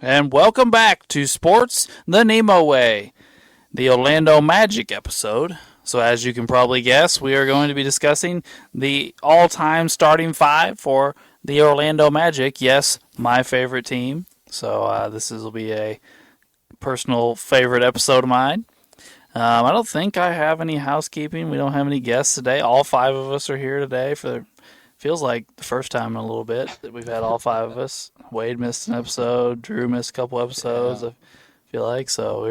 And welcome back to Sports the NEMO Way, the Orlando Magic episode. So, as you can probably guess, we are going to be discussing the all-time starting five for the Orlando Magic. Yes, my favorite team. So, this will be a personal favorite episode of mine. I don't think I have any housekeeping. We don't have any guests today. All five of us are here today for feels like the first time in a little bit that we've had all five of us. Wade missed an episode. Drew missed a couple episodes. I feel like so we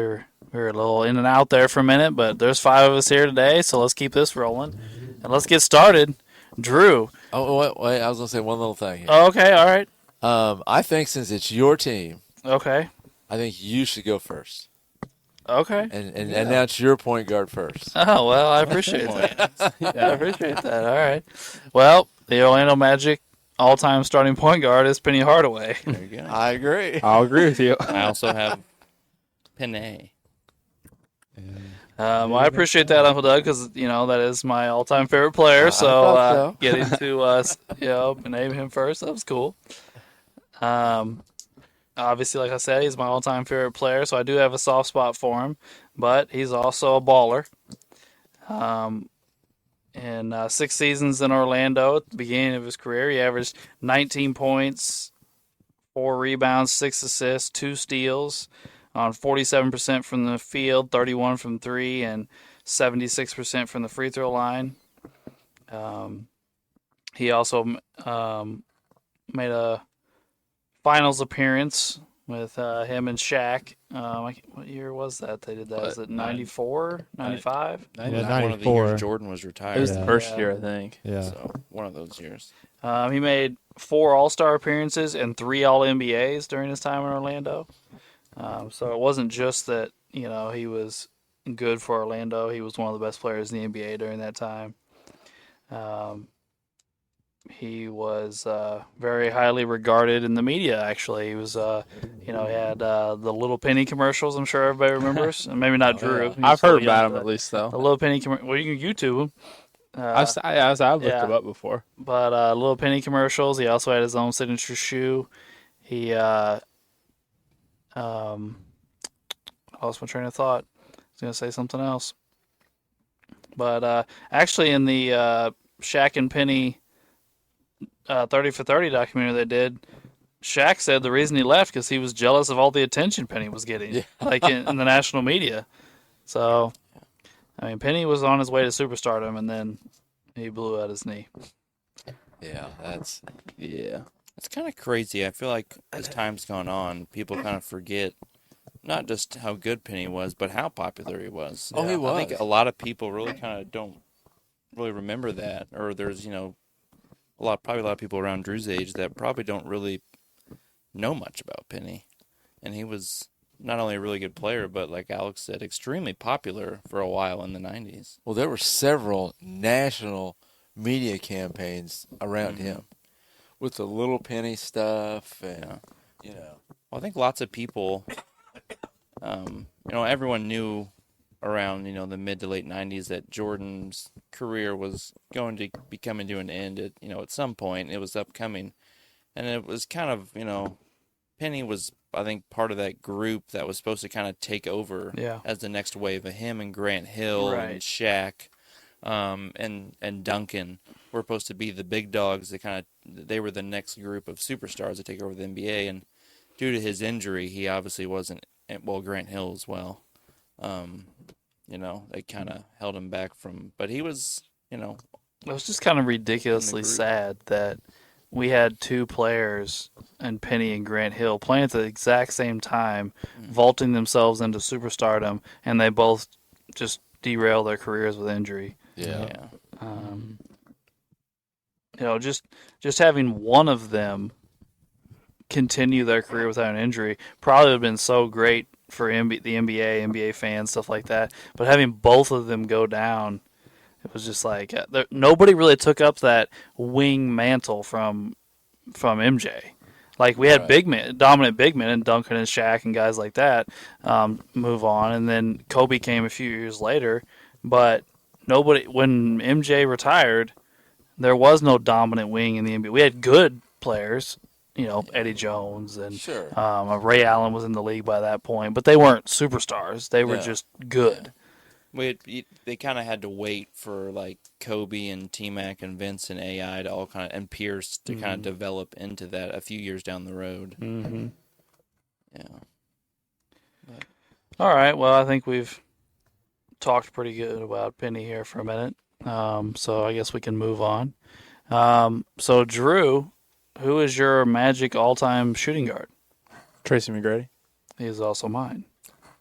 were a little in and out there for a minute, but there's five of us here today, so let's keep this rolling and let's get started. Drew. Oh wait! I was gonna say one little thing here. Oh, okay, all right. I think since it's your team, Okay. I think you should go first Okay. and announce your point guard first. Oh well, I appreciate that. I appreciate that. All right. Well, the Orlando Magic all-time starting point guard is Penny Hardaway. There you go. I agree. I'll agree with you. I also have Penne. I appreciate that, Uncle Doug, because that is my all-time favorite player. So getting to name him first, that was cool. Obviously, like I said, he's my all-time favorite player, so I do have a soft spot for him. But he's also a baller. In 6 seasons in Orlando, at the beginning of his career, he averaged 19 points, 4 rebounds, 6 assists, 2 steals, on 47% from the field, 31 from 3, and 76% from the free throw line. He also made a finals appearance with him and Shaq. What year was that they did that? Was it 94, 95? Yeah, One of the 94. years Jordan was retired. It was The first year, I think. Yeah. So one of those years. He made 4 All-Star appearances and 3 All-NBAs during his time in Orlando. So it wasn't just that, he was good for Orlando. He was one of the best players in the NBA during that time. He was very highly regarded in the media, actually. He was, he had the Little Penny commercials, I'm sure everybody remembers. And maybe not Drew. He was I've still heard young, about him but at least, The though. Little Penny commercials. Well, you can YouTube them. I've looked yeah. him up before. But Little Penny commercials. He also had his own signature shoe. He I lost my train of thought. I was going to say something else. But actually, in the Shaq and Penny 30 for 30 documentary they did, Shaq said the reason he left because he was jealous of all the attention Penny was getting, like in the national media. So, I mean, Penny was on his way to superstardom, and then he blew out his knee. Yeah, that's It's kind of crazy. I feel like as time's gone on, people kind of forget not just how good Penny was, but how popular he was. Oh, he was. I think a lot of people really kind of don't really remember that, or there's probably a lot of people around Drew's age that probably don't really know much about Penny. And he was not only a really good player, but like Alex said, extremely popular for a while in the 90s. well. There were several national media campaigns around him with the Little Penny stuff, and Well, I think lots of people, everyone knew around, the mid to late 90s that Jordan's career was going to be coming to an end at some point. It was upcoming. And it was kind of, Penny was, I think, part of that group that was supposed to kind of take over as the next wave of him and Grant Hill and Shaq and Duncan were supposed to be the big dogs that they were the next group of superstars to take over the NBA. And due to his injury, he obviously wasn't, well, Grant Hill as well. They kind of held him back but he was, It was just kind of ridiculously sad that we had 2 players, and Penny and Grant Hill, playing at the exact same time, vaulting themselves into superstardom, and they both just derailed their careers with injury. yeah. Just having one of them continue their career without an injury probably would have been so great for the NBA fans, stuff like that. But having both of them go down, it was just like nobody really took up that wing mantle from MJ. Like we had big men, dominant big men, and Duncan and Shaq and guys like that move on, and then Kobe came a few years later. But when MJ retired, there was no dominant wing in the NBA. We had good players, Eddie Jones and Sure. Ray Allen was in the league by that point, but they weren't superstars. They were No. just good. They kind of had to wait for like Kobe and T-Mac and Vince and AI to all and Pierce to kind of develop into that a few years down the road. Mm-hmm. Yeah. All right. Well, I think we've talked pretty good about Penny here for a minute. So I guess we can move on. So Drew, who is your Magic all-time shooting guard? Tracy McGrady. He is also mine.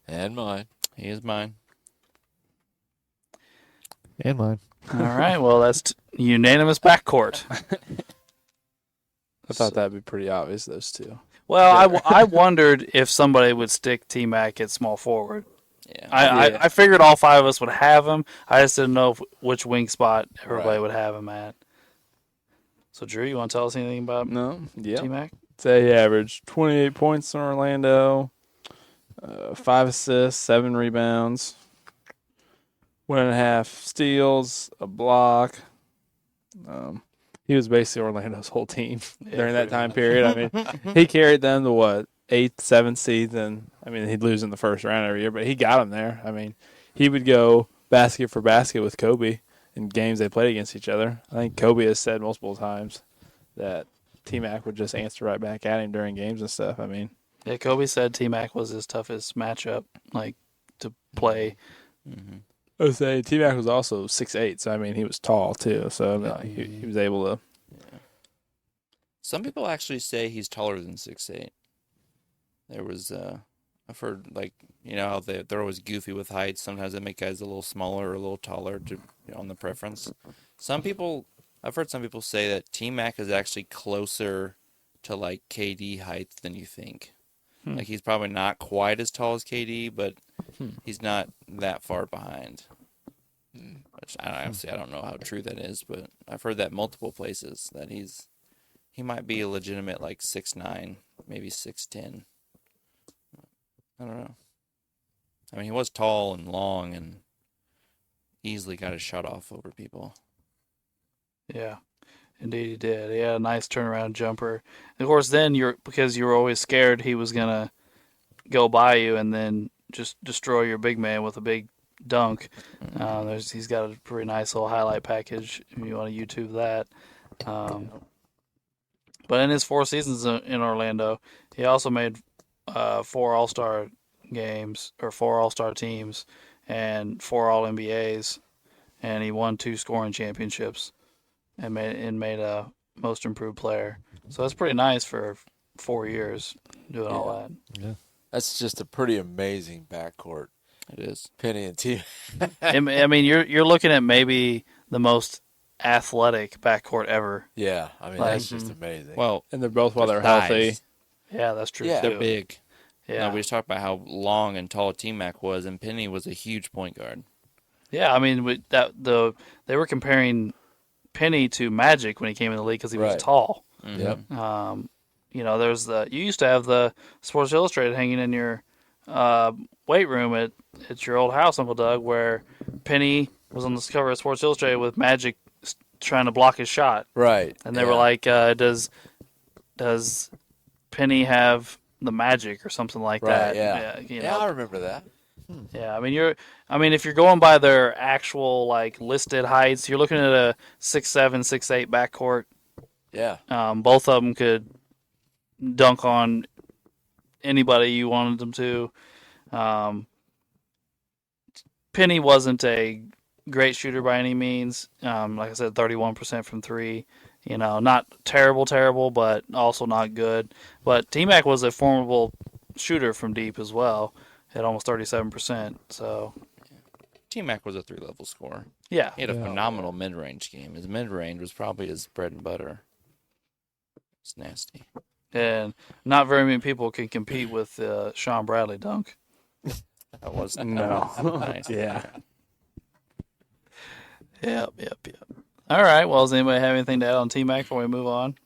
And mine. He is mine. And mine. All right. Well, that's unanimous backcourt. I thought that'd be pretty obvious, those two. Well, I wondered if somebody would stick T-Mac at small forward. Yeah. I figured all five of us would have him. I just didn't know which wing spot everybody Right. would have him at. So, Drew, you want to tell us anything about No, yeah. T-Mac? Say he averaged 28 points in Orlando, 5 assists, 7 rebounds, 1.5 steals, a block. He was basically Orlando's whole team during that time period. I mean, he carried them to what, 8th, 7th season. I mean, he'd lose in the first round every year, but he got them there. I mean, he would go basket for basket with Kobe in games they played against each other. I think Kobe has said multiple times that T-Mac would just answer right back at him during games and stuff. I mean, Yeah, Kobe said T-Mac was his toughest matchup, to play. Mm-hmm. I would say T-Mac was also 6'8", so I mean, he was tall too. So I mean, he was able to. Some people actually say he's taller than 6'8". There was, I've heard how they're always goofy with height. Sometimes they make guys a little smaller or a little taller on the preference. I've heard some people say that T-Mac is actually closer to like KD height than you think. Like he's probably not quite as tall as KD, but he's not that far behind. Which I don't know how true that is, but I've heard that multiple places that he might be a legitimate like 6'9", maybe 6'10". I don't know. I mean, he was tall and long and easily got his shot off over people. Yeah, indeed he did. He had a nice turnaround jumper. Of course, then because you were always scared he was gonna go by you and then just destroy your big man with a big dunk. He's got a pretty nice little highlight package if you want to YouTube that. But in his 4 seasons in Orlando, he also made 4 All-Star games or 4 All-Star teams and 4 All-NBAs, and he won 2 scoring championships and made a Most Improved Player. So that's pretty nice for 4 years doing all that. Yeah. That's just a pretty amazing backcourt. It is. Penny and T. I mean, you're looking at maybe the most athletic backcourt ever. Yeah, I mean, that's just amazing. Well, And they're both while they're size. healthy. Yeah, that's true. Yeah. too. They're big. Yeah, We just talked about how long and tall T-Mac was, and Penny was a huge point guard. yeah. I mean, they were comparing Penny to Magic when he came in the league because he was Right. tall. Yep. There's you used to have the Sports Illustrated hanging in your weight room at your old house, Uncle Doug, where Penny was on the cover of Sports Illustrated with Magic trying to block his shot, Right. and they were like, "Does Penny have the magic or something like Right, that?" yeah. you Yeah, know. I remember that. Yeah, I mean, if you're going by their actual like listed heights, you're looking at a 6'7", 6'8" backcourt. Yeah. Both of them could dunk on anybody you wanted them to. Penny wasn't a great shooter by any means. Like I said, 31% from 3. Not terrible, but also not good. But T-Mac was a formidable shooter from deep as well, at almost 37%. So T-Mac was a 3-level scorer. yeah, He had a phenomenal mid-range game. His mid-range was probably his bread and butter. It's nasty. and not very many people can compete with Sean Bradley dunk. That was No. nice. Yeah. Yep. All right. Well, does anybody have anything to add on T-Mac before we move on?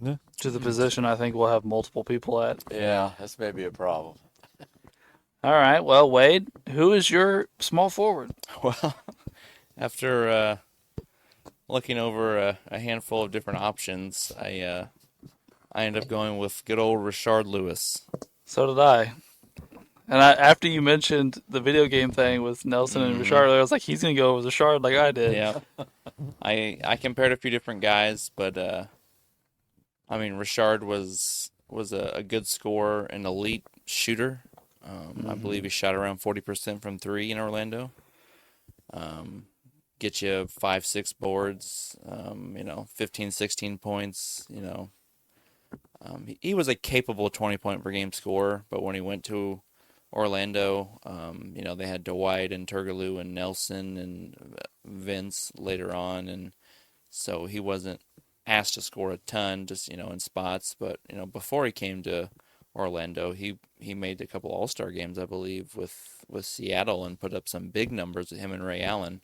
No. To the position I think we'll have multiple people at. Yeah, that's maybe a problem. All right. Well, Wade, who is your small forward? Well, after looking over a handful of different options, I I ended up going with good old Rashard Lewis. So did I. And after you mentioned the video game thing with Nelson and Richard, I was like, he's gonna go with Richard like I did. Yeah. I compared a few different guys, but I mean, Richard was a good scorer, an elite shooter. I believe he shot around 40% from three in Orlando. Get you 5-6 boards, 15, 16 points, he was a capable 20-point per game scorer, but when he went to Orlando, they had Dwight and Turgaloo and Nelson and Vince later on, and so he wasn't asked to score a ton, just in spots. But before he came to Orlando, he made a couple All-Star games, I believe, with Seattle and put up some big numbers with him and Ray Allen.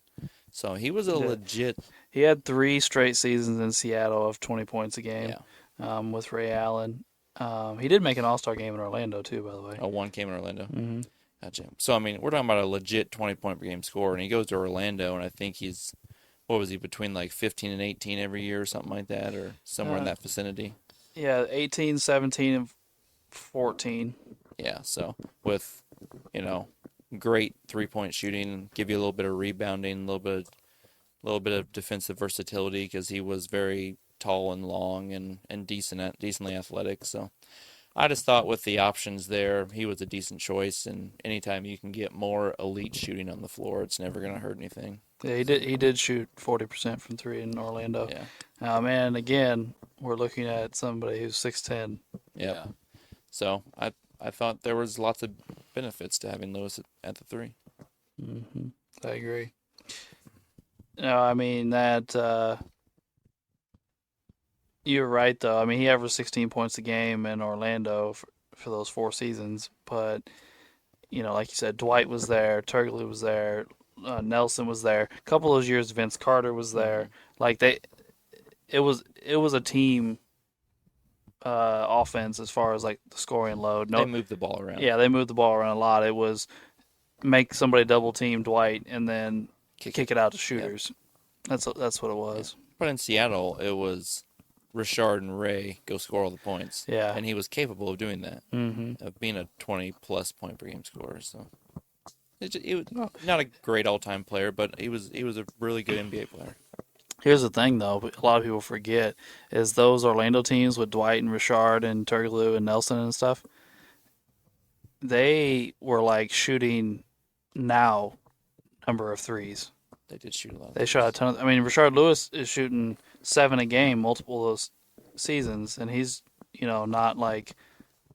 So he was a legit. He had 3 straight seasons in Seattle of 20 points a game. Yeah. With Ray Allen. He did make an All-Star game in Orlando, too, by the way. Oh, one came in Orlando. Mm-hmm. Gotcha. So, I mean, we're talking about a legit 20-point per game scorer, and he goes to Orlando, and I think he's, what was he, between like 15 and 18 every year or something like that, or somewhere in that vicinity? Yeah, 18, 17, and 14. Yeah, so with, great three-point shooting, give you a little bit of rebounding, a little bit of defensive versatility because he was very tall and long and decently athletic. So I just thought with the options there, he was a decent choice. And anytime you can get more elite shooting on the floor, it's never going to hurt anything. Yeah, he did shoot 40% from 3 in Orlando. Yeah. And again, we're looking at somebody who's 6'10". Yep. Yeah. So I thought there was lots of benefits to having Lewis at the 3. Mm-hmm. I agree. No, I mean that. You're right, though. I mean, he averaged 16 points a game in Orlando for those 4 seasons. But, like you said, Dwight was there, Turgley was there, Nelson was there. A couple of those years, Vince Carter was there. Like it was a team offense as far as like the scoring load. They moved the ball around. Yeah, they moved the ball around a lot. It was make somebody double team Dwight and then kick it out to shooters. Yep. That's what it was. Yeah. But in Seattle, it was Richard and Ray go score all the points. Yeah. And he was capable of doing that, mm-hmm. of being a 20-plus point per game scorer. So he was not a great all-time player, but he was a really good NBA player. Here's the thing, though, a lot of people forget, is those Orlando teams with Dwight and Richard and Turgaloo and Nelson and stuff, they were like shooting now number of threes. They did shoot a lot. They shot a ton of. I mean, Rashard Lewis is shooting 7 a game, multiple of those seasons, and he's not like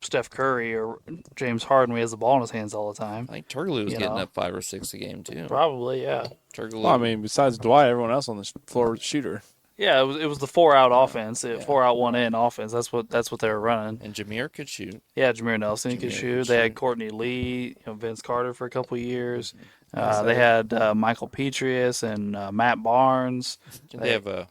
Steph Curry or James Harden, where he has the ball in his hands all the time. I think Turgaloo was getting up 5 or 6 a game too. Probably, yeah. Turgaloo. Well, I mean, besides Dwight, everyone else on the floor was a shooter. Yeah, it was the 4-out offense, 4-out 1-in offense. That's what they were running. And Jameer could shoot. Yeah, Jameer Nelson could shoot. They had Courtney Lee, Vince Carter for a couple of years. They had Michael Petrius and Matt Barnes. They have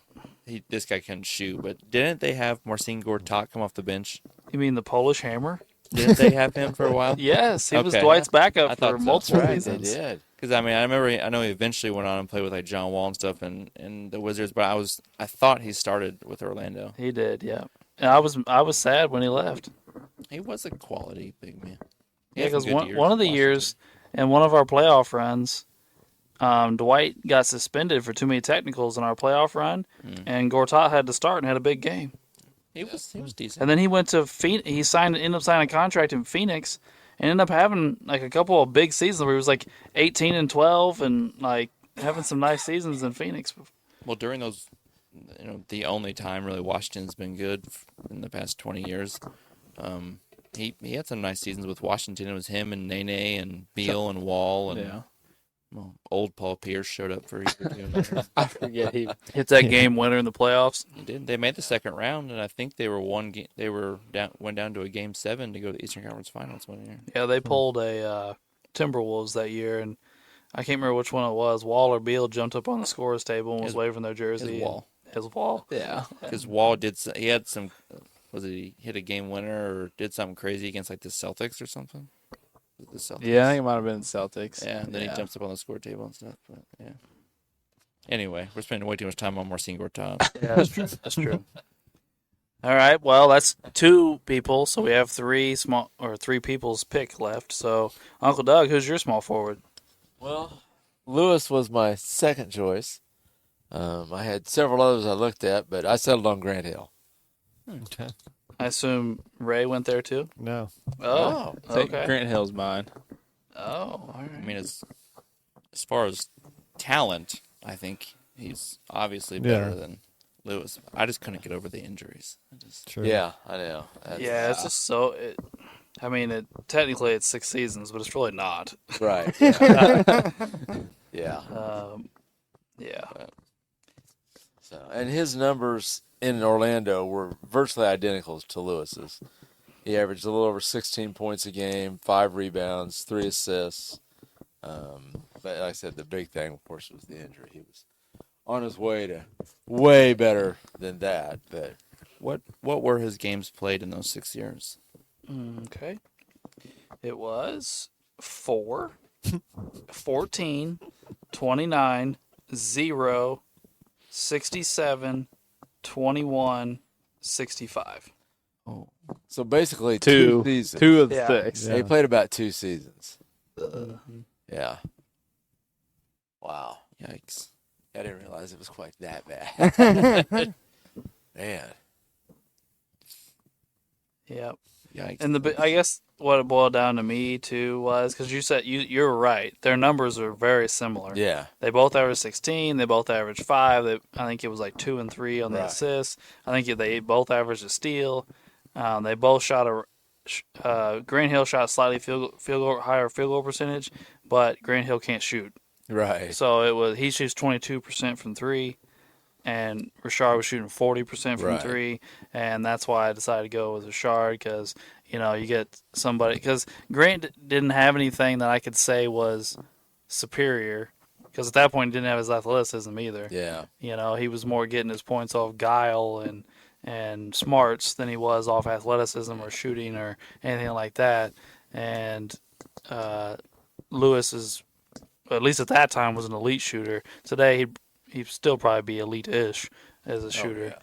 this guy couldn't shoot, but didn't they have Marcin Gortat come off the bench? You mean the Polish Hammer? Didn't they have him for a while? Yes, he was Dwight's backup for multiple seasons. They did. Because I know he eventually went on and played with like John Wall and stuff and the Wizards, but I thought he started with Orlando. He did, yeah. And I was sad when he left. He was a quality big man. Yeah, because one of the years in one of our playoff runs, Dwight got suspended for too many technicals in our playoff run, and Gortat had to start and had a big game. He was decent. And then he went to Phoenix. He ended up signing a contract in Phoenix, and ended up having like a couple of big seasons where he was like 18 and 12, and like having some nice seasons in Phoenix. Well, during those, the only time really Washington's been good in the past 20 years. He had some nice seasons with Washington. It was him and Nene and Beal and Wall and old Paul Pierce showed up for I forget he hit that game winner in the playoffs. He did. They made the second round, and I think they were went down to a game 7 to go to the Eastern Conference Finals one year. Yeah, they pulled a Timberwolves that year, and I can't remember which one it was. Wall or Beal jumped up on the scorer's table and was waving their jersey. His Wall. Yeah, because Wall he had some. Was it he hit a game winner or did something crazy against like the Celtics or something? The Celtics. Yeah, I think it might have been the Celtics. Yeah, and then he jumps up on the score table and stuff. But yeah. Anyway, we're spending way too much time on Marcin Gortat. Yeah, that's true. That's true. All right. Well, that's 2 people, so we have 3 people's pick left. So, Uncle Doug, who's your small forward? Well, Lewis was my second choice. I had several others I looked at, but I settled on Grant Hill. Okay. I assume Ray went there too. No. Oh, Take okay. Grant Hill's mine. Oh, all right. I mean, as far as talent, I think he's obviously better than Lewis. I just couldn't get over the injuries. True. Yeah, I know. Yeah, it's just so. Technically it's 6 seasons, but it's really not. Right. Yeah. Yeah. Yeah. So, and his numbers in Orlando were virtually identical to Lewis's. He averaged a little over 16 points a game, 5 rebounds, 3 assists. But like I said, the big thing, of course, was the injury. He was on his way to way better than that. But What were his games played in those 6 years? Okay. It was 4, 14, 29, 0, 67, 21, 65. so basically Two. 2 seasons. 2 of the Yeah. 6. Yeah, he played about 2 seasons. Mm-hmm. Yeah. Wow. Yikes. I didn't realize it was quite that bad. Man. Yep. Yikes. And I guess what it boiled down to me too was because you said you were right. Their numbers are very similar. Yeah. They both averaged 16. They both averaged 5. I think it was like 2 and 3 on the Right. assists. I think they both averaged a steal. They both shot Grant Hill shot slightly higher field goal percentage, but Grant Hill can't shoot. Right. So he shoots 22% from 3, and Rashard was shooting 40% from Right. 3, and that's why I decided to go with Rashard because you get somebody because Grant didn't have anything that I could say was superior because at that point he didn't have his athleticism either. Yeah. He was more getting his points off guile and smarts than he was off athleticism or shooting or anything like that. And Lewis is, at least at that time, was an elite shooter. Today he'd still probably be elite-ish as a shooter.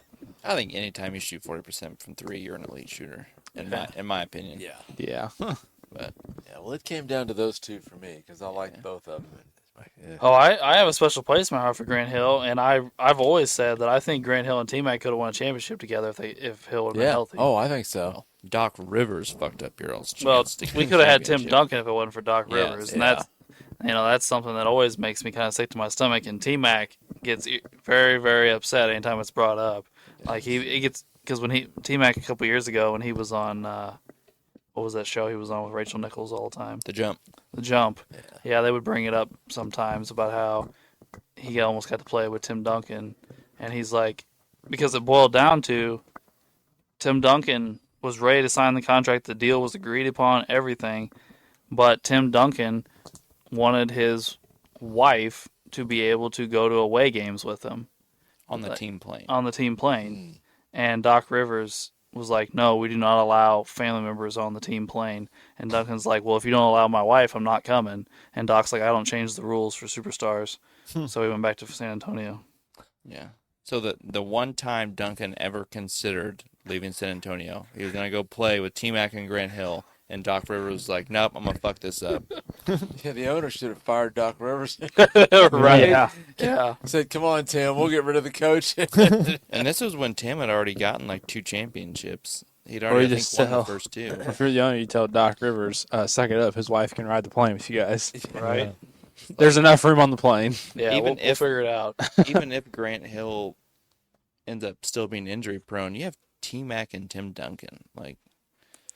I think anytime you shoot 40% from 3, you're an elite shooter, in my opinion. Yeah. Yeah. But Yeah. Well, it came down to those 2 for me because I liked both of them. Yeah. Oh, I have a special place in my heart for Grant Hill, and I've always said that I think Grant Hill and T-Mac could have won a championship together if Hill would have been healthy. Oh, I think so. Doc Rivers fucked up your all's Well, chance to we get could have had Tim championship. Duncan if it wasn't for Doc Yeah, Rivers, and yeah. that's something that always makes me kind of sick to my stomach. And T-Mac gets very, very upset anytime it's brought up. Like he gets because when T-Mac a couple years ago when he was on what was that show he was on with Rachel Nichols all the time? The jump. The Jump. Yeah, they would bring it up sometimes about how he almost got to play with Tim Duncan, and he's like, because it boiled down to Tim Duncan was ready to sign the contract, the deal was agreed upon, everything, but Tim Duncan wanted his wife to be able to go to away games with him On the team plane. on the team plane, and Doc Rivers was like, no, we do not allow family members on the team plane. And Duncan's like, well, if you don't allow my wife, I'm not coming. And Doc's like, I don't change the rules for superstars. So he went back to San Antonio. Yeah. So the one time Duncan ever considered leaving San Antonio, he was going to go play with T-Mac and Grant Hill, and Doc Rivers was like, nope, I'm going to fuck this up. Yeah, the owner should have fired Doc Rivers. Right? Yeah. Yeah. Said, "Come on, Tim, we'll get rid of the coach." And this was when Tim had already gotten like 2 championships. He'd Or already, you I just think, won tell- the first 2. If you're young, you tell Doc Rivers, suck it up. His wife can ride the plane with you guys. Right? There's enough room on the plane. Yeah, Even we'll figure it out. Even if Grant Hill ends up still being injury prone, you have T-Mac and Tim Duncan. Like,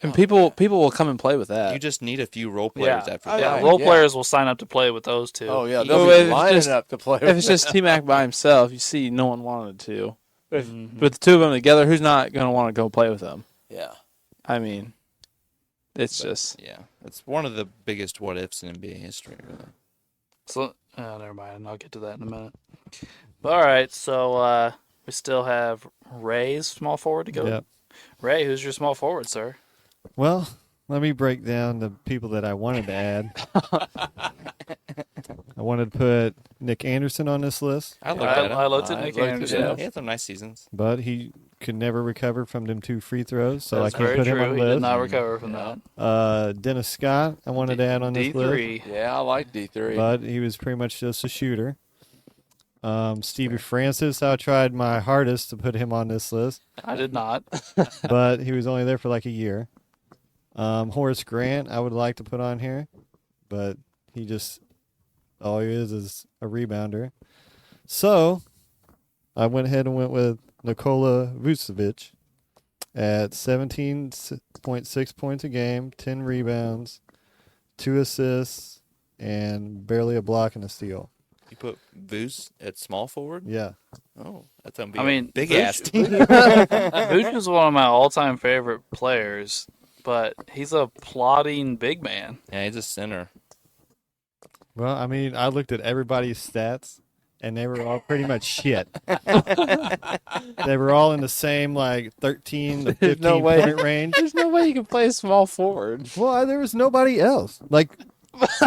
And people will come and play with that. you just need a few role players Yeah, after Oh, that. yeah. Role yeah. players will sign up to play with those two. Oh yeah, Well, they'll if be it's lining just- up to play. if it's just T-Mac by himself, you see no one wanted to. With the 2 of them together, who's not going to want to go play with them? yeah, I mean, it's just... Yeah, it's one of the biggest what ifs in NBA history. Really. So, never mind. I'll get to that in a minute. But, all right, so we still have Ray's small forward to go. Yep. Ray, who's your small forward, sir? Well, let me break down the people that I wanted to add. I wanted to put Nick Anderson on this list, I looked at him. I looked at I Nick looked at Anderson. him. He had some nice seasons. but he could never recover from them 2 free throws, so That's I can't very put him true. on He the did list. not recover from that. Dennis Scott, I wanted to add on this list, D3. Yeah, I like D3. but he was pretty much just a shooter. Stevie Francis, I tried my hardest to put him on this list, I did not. but he was only there for like a year. Horace Grant, I would like to put on here, but he just, all he is a rebounder. So I went ahead and went with Nikola Vucevic at 17.6 points a game, 10 rebounds, 2 assists, and barely a block and a steal. You put Voos at small forward? Yeah. Oh, that's going to be I mean, big ass team. Vooch is one of my all-time favorite players, but he's a plodding big man. Yeah, he's a center. Well, I mean, I looked at everybody's stats, and they were all pretty much shit. They were all in the same, like, 13 to 15 no way. point range. There's no way you can play small forward. Well, there was nobody else. Like,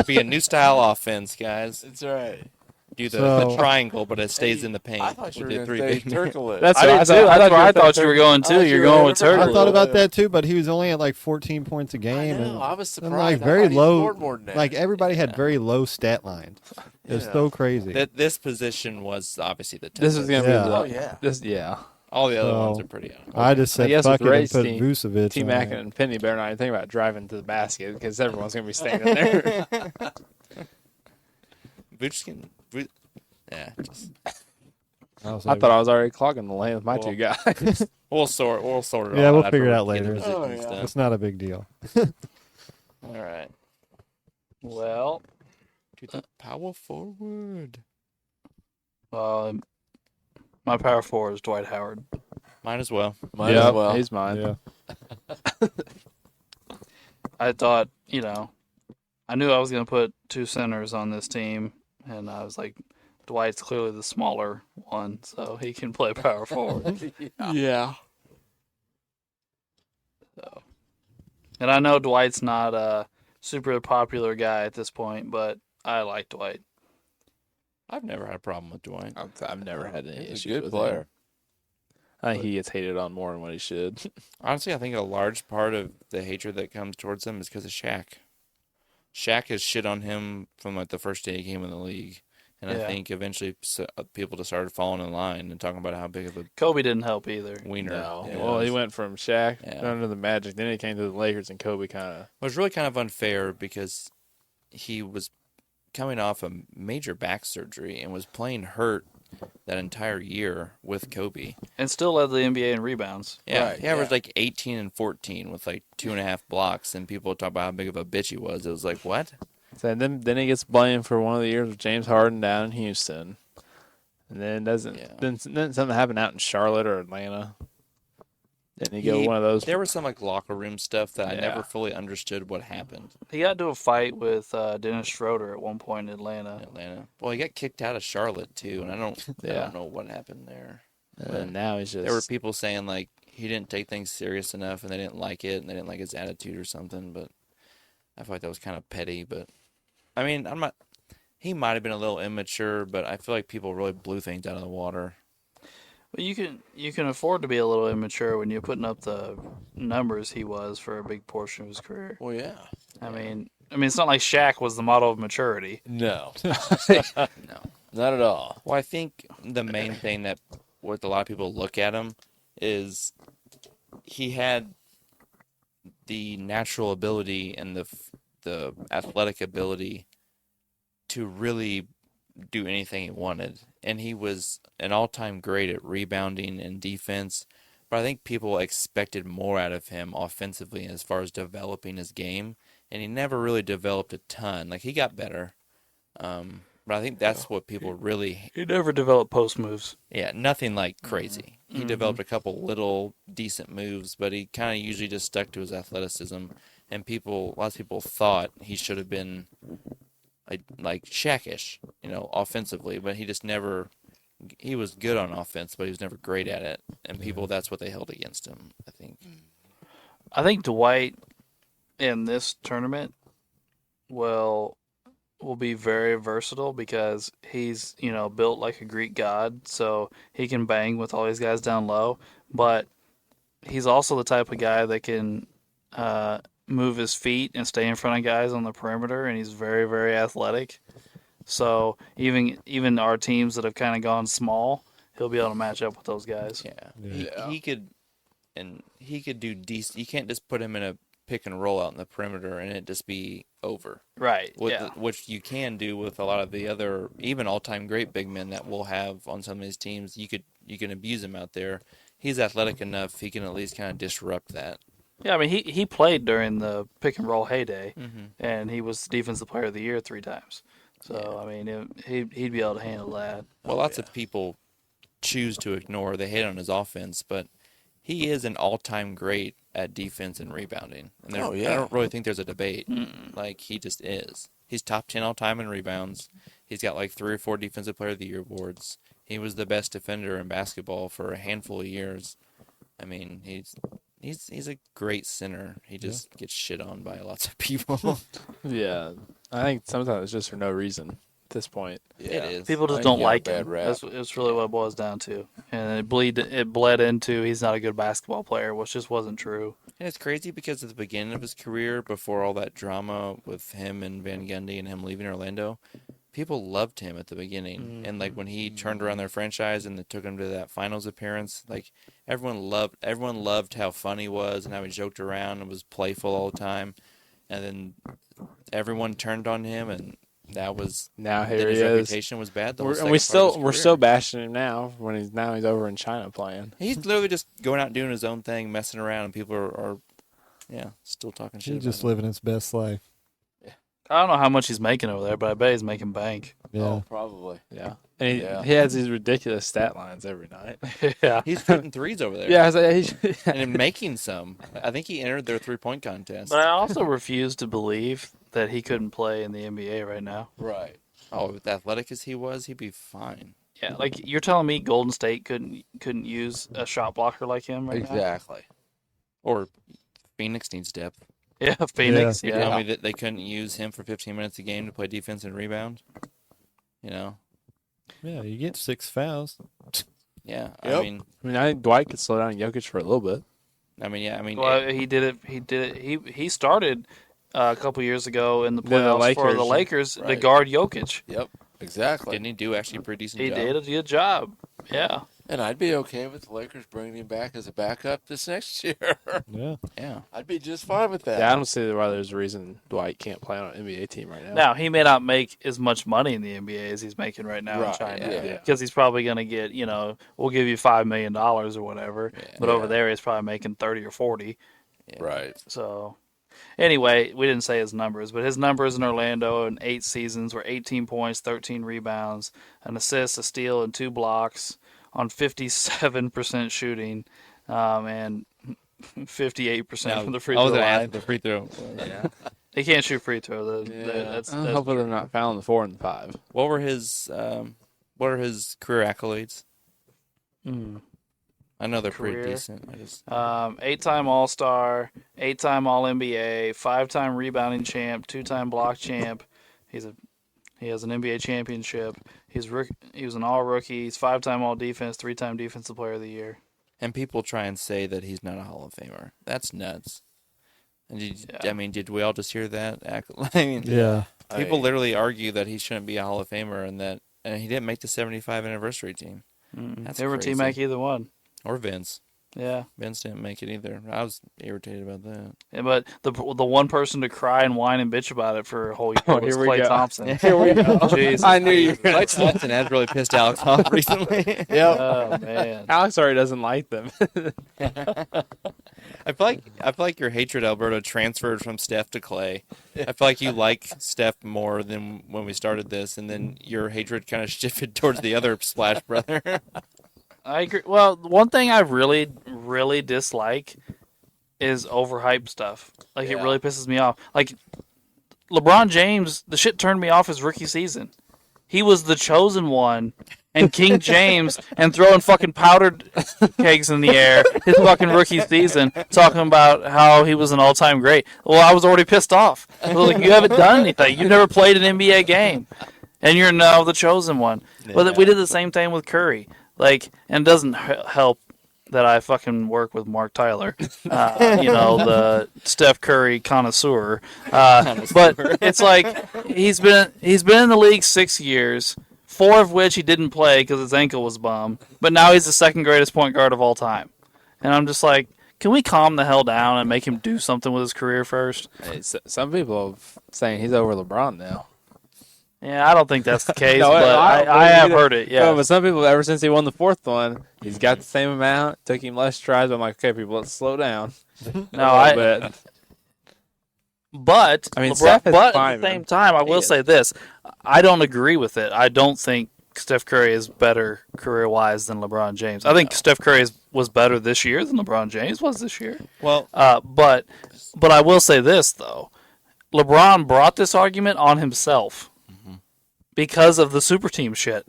Be a new style offense, guys. That's right. Do the So- triangle, but it stays in the paint. I thought you were with going the to say big Turkle. That's I what did I too. thought. That's where I thought you were were going too. thought You're you going were with never- I Turkle. thought about that too, but he was only at like 14 points a I game. know. And I was surprised. like I very thought he low. scored more than that. Like everybody had very low stat lines. It was Yeah. so crazy. This position was obviously the toughest. This is gonna Yeah. be the. Oh, yeah. Yeah. All the other So- ones are pretty. I just I said guess fuck with it and Ray's put team, Vucevic T on Mac there. and Penny better not even think about driving to the basket because everyone's gonna be standing there. Vooch can. Yeah, just, I was I like, thought I was already clogging the lane with my two guys. we'll sort it. All Yeah, we'll after figure it out we get the later. positions Oh, yeah. done. it's not a big deal. All right. Well, To the power forward. my power forward is Dwight Howard. Mine as well. Might Yep, as well. he's mine. Yeah. I thought, I knew I was going to put 2 centers on this team, and I was like, Dwight's clearly the smaller one, so he can play power forward. Yeah. And I know Dwight's not a super popular guy at this point, but I like Dwight. I've never had a problem with Dwight. I've never had any He's a issues good with player. him. I think he gets hated on more than what he should. Honestly, I think a large part of the hatred that comes towards him is because of Shaq. Shaq has shit on him from like the first day he came in the league. And I Yeah. think eventually people just started falling in line and talking about how big of a Kobe didn't help either. wiener. No. it Well, he was. went from Shaq Yeah. down to the Magic, then he came to the Lakers, and Kobe kind of. It was really kind of unfair because he was coming off a major back surgery and was playing hurt that entire year with Kobe. And still led the NBA in rebounds. Yeah, Right, he averaged yeah. like 18 and 14 with like 2.5 blocks, and people talk about how big of a bitch he was. It was like, what? So then he gets blamed for one of the years with James Harden down in Houston, and then doesn't. Yeah. Then something happened out in Charlotte or Atlanta. Then he go one of those. There was some like locker room stuff that I Yeah. never fully understood what happened He got into a fight with Dennis Schroeder at one point in in Atlanta. Atlanta. Well, he got kicked out of Charlotte too, and I Yeah. don't know what happened there. And now he's just. There were people saying like he didn't take things serious enough, and they didn't like it, and they didn't like his attitude or something. But I feel like that was kind of petty. But I mean, I'm not. He might have been a little immature, but I feel like people really blew things out of the water. Well, you can afford to be a little immature when you're putting up the numbers he was for a big portion of his career. Well, yeah. I mean, it's not like Shaq was the model of maturity. No, No. not at all. Well, I think the main thing that what a lot of people look at him is he had the natural ability and the athletic ability to really do anything he wanted, and he was an all-time great at rebounding and defense. But I think people expected more out of him offensively as far as developing his game, and he never really developed a ton. Like he got better, but I think that's what people really He never developed post moves. yeah, nothing like crazy. He developed a couple little decent moves, but he kind of usually just stuck to his athleticism. And lots of people thought he should have been like Shaq-ish, offensively, but he just never. He was good on offense, but he was never great at it. And people, that's what they held against him, I think. I think Dwight in this tournament will will be very versatile because he's, built like a Greek god, so he can bang with all these guys down low. But he's also the type of guy that can move his feet and stay in front of guys on the perimeter, and he's very, very athletic. So even our teams that have kind of gone small, he'll be able to match up with those guys. Yeah. He could do decent. You can't just put him in a pick and roll out in the perimeter and it just be over. Right. Which you can do with a lot of the other, even all-time great big men that we'll have on some of these teams. You can abuse him out there. He's athletic enough. He can at least kind of disrupt that. Yeah, I mean, he played during the pick and roll heyday, and he was Defensive Player of the Year 3 times. So, I mean, he'd be able to handle that. Well, lots of people choose to ignore. They hate on his offense, but he is an all-time great at defense and rebounding. And I don't really think there's a debate. Like, he just is. He's top 10 all-time in rebounds. He's got like 3 or 4 Defensive Player of the Year awards. He was the best defender in basketball for a handful of years. I mean, he's a great center. He just gets shit on by lots of people. Yeah, I think sometimes it's just for no reason at this point. It is. People just don't like him. That's really what it boils down to. And it bled into he's not a good basketball player, which just wasn't true. And it's crazy because at the beginning of his career, before all that drama with him and Van Gundy and him leaving Orlando, people loved him at the beginning. And like when he turned around their franchise and they took him to that finals appearance, like everyone loved how fun he was and how he joked around and was playful all the time. And then everyone turned on him, and that was Now here then he his is. reputation was bad. The whole And second we're part of his still career. bashing him now when he's over in China playing. He's literally just going out doing his own thing, messing around, and people are still talking shit. He's about just him. living his best life. I don't know how much he's making over there, but I bet he's making bank. Yeah. Oh, probably. Yeah, and Yeah. he has these ridiculous stat lines every night. Yeah. He's shooting threes over there. Yeah, I was like, And making some. I think he entered their 3-point contest. But I also refuse to believe that he couldn't play in the NBA right now. Right. Oh, with athletic as he was, he'd be fine. Yeah, like you're telling me Golden State couldn't use a shot blocker like him right now? Exactly. Or Phoenix needs depth. Yeah, Phoenix. You Yeah. tell me that they couldn't use him for 15 minutes a game to play defense and rebound? You know? Yeah, you get 6 fouls. Yeah. Yep. I mean, I think Dwight could slow down Jokic for a little bit. Well, he did it. He started a couple years ago in the playoffs for the Lakers to Right. guard Jokic. Yep. Exactly. didn't he do actually a pretty decent He job? did a good job. Yeah. And I'd be okay with the Lakers bringing him back as a backup this next year. Yeah. Yeah. I'd be just fine with that. Yeah, I don't see why there's a reason Dwight can't play on an NBA team right now. Now he may not make as much money in the NBA as he's making right now in Right, China, yeah. because he's probably going to get, we'll give you $5 million or whatever, but over there he's probably making 30 or 40. Right. So, anyway, we didn't say his numbers, but his numbers in Orlando in 8 seasons were 18 points, 13 rebounds, an assist, a steal, and 2 blocks on 57% shooting, and 58% from the free I throw was going to line. ask the free throw. He can't shoot free throw. Hopefully they're not fouling the 4 and the 5. What are his career accolades? I know they're pretty Career? decent. I just 8-time All-Star, 8-time All-NBA, 5-time rebounding champ, 2-time block champ. He has an NBA championship. He was an All-Rookie. He's 5-time All-Defense, 3-time Defensive Player of the Year. And people try and say that he's not a Hall of Famer. That's nuts. And did we all just hear that? Yeah. People literally argue that he shouldn't be a Hall of Famer and he didn't make the 75 anniversary team. That's Never crazy. team make either one. Or Vince. Yeah. Vince didn't make it either. I was irritated about that. Yeah, but the one person to cry and whine and bitch about it for a whole year was here we Klay go. Thompson. Here we go. Jesus. I knew you were Klay Thompson has really pissed Alex off recently. Oh man. Alex already doesn't like them. I feel like your hatred, Alberto, transferred from Steph to Klay. I feel like you like Steph more than when we started this, and then your hatred kind of shifted towards the other Splash brother. I agree. Well, one thing I really, really dislike is overhyped stuff. Like, it really pisses me off. Like, LeBron James, the shit turned me off his rookie season. He was the chosen one and King James and throwing fucking powdered kegs in the air his fucking rookie season, talking about how he was an all-time great. Well, I was already pissed off. I was like, you haven't done anything. You've never played an NBA game, and you're now the chosen one. But we did the same thing with Curry. Like, and it doesn't help that I fucking work with Mark Tyler, the Steph Curry connoisseur. But it's like he's been in the league 6 years, 4 of which he didn't play because his ankle was bum. But now he's the second greatest point guard of all time, and I'm just like, can we calm the hell down and make him do something with his career first? Hey, some people are saying he's over LeBron now. Yeah, I don't think that's the case, No, but I have heard it. Yeah, No, but some people, ever since he won the 4th one, he's got the same amount. Took him less tries. But I'm like, okay, people, let's slow down. But I mean, LeBron, Steph is but fine, at the same man. time, I will say this: I don't agree with it. I don't think Steph Curry is better career-wise than LeBron James. I think Steph Curry was better this year than LeBron James was this year. Well, but I will say this though: LeBron brought this argument on himself because of the super team shit.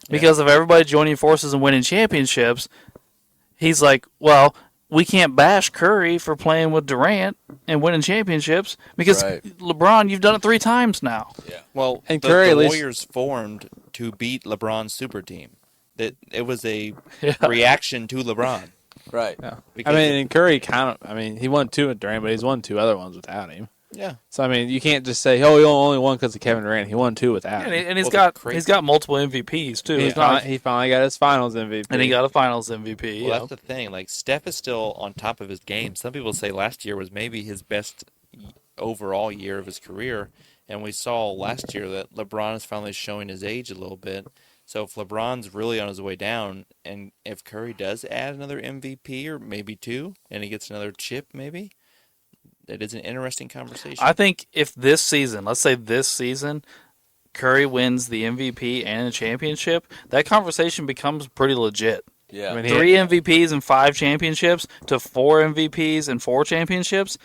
Because of everybody joining forces and winning championships, he's like, well, we can't bash Curry for playing with Durant and winning championships because LeBron, you've done it 3 times now. Yeah. well, And the, Curry the at least- Warriors formed to beat LeBron's super team. That it was a Yeah. reaction to LeBron. Right. Yeah. I Because mean, and Curry he won 2 with Durant, but he's won 2 other ones without him. yeah. So I mean, you can't just say, "Oh, he only won because of Kevin Durant." He won 2 without him. And he's Well, he's got multiple MVPs too. He It's not like- he finally got his Finals MVP, and he got a Finals MVP. Well, yeah. that's the thing. Like, Steph is still on top of his game. Some people say last year was maybe his best overall year of his career, and we saw last year that LeBron is finally showing his age a little bit. So if LeBron's really on his way down, and if Curry does add another MVP or maybe 2, and he gets another chip, maybe it is an interesting conversation. I think if this season, let's say this season, Curry wins the MVP and a championship, that conversation becomes pretty legit. Yeah. I mean, 3 MVPs and 5 championships to 4 MVPs and 4 championships.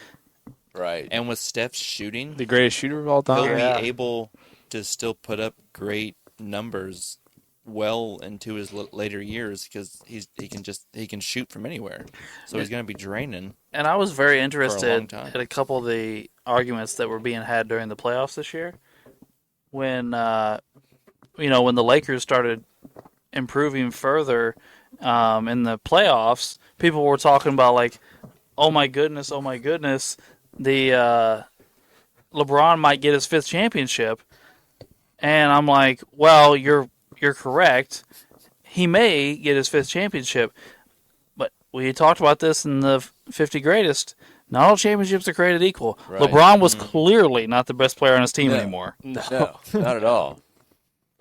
Right. And with Steph's shooting, the greatest shooter of all he'll time. Yeah. be able to still put up great numbers well into his later years because he can shoot from anywhere. So he's going to be draining. And I was very long interested time. at a couple of the arguments that were being had during the playoffs this year. When when the Lakers started improving further in the playoffs, people were talking about like, oh my goodness, the LeBron might get his 5th championship. And I'm like, well, you're correct. He may get his 5th championship. But we talked about this in the 50 greatest. Not all championships are created equal. Right. LeBron was clearly not the best player on his team No. anymore. No, not at all.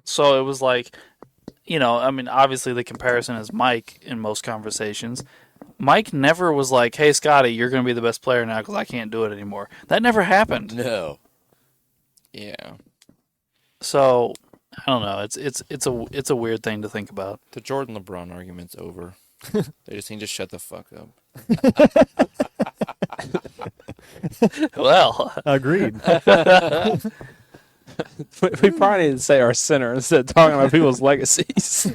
So it was like, I mean, obviously the comparison is Mike in most conversations. Mike never was like, hey, Scotty, you're going to be the best player now because I can't do it anymore. That never happened. No. Yeah. So I don't know. It's a weird thing to think about. The Jordan LeBron argument's over. They just need to shut the fuck up. Well, Agreed. We probably need to say our center instead of talking about people's legacies.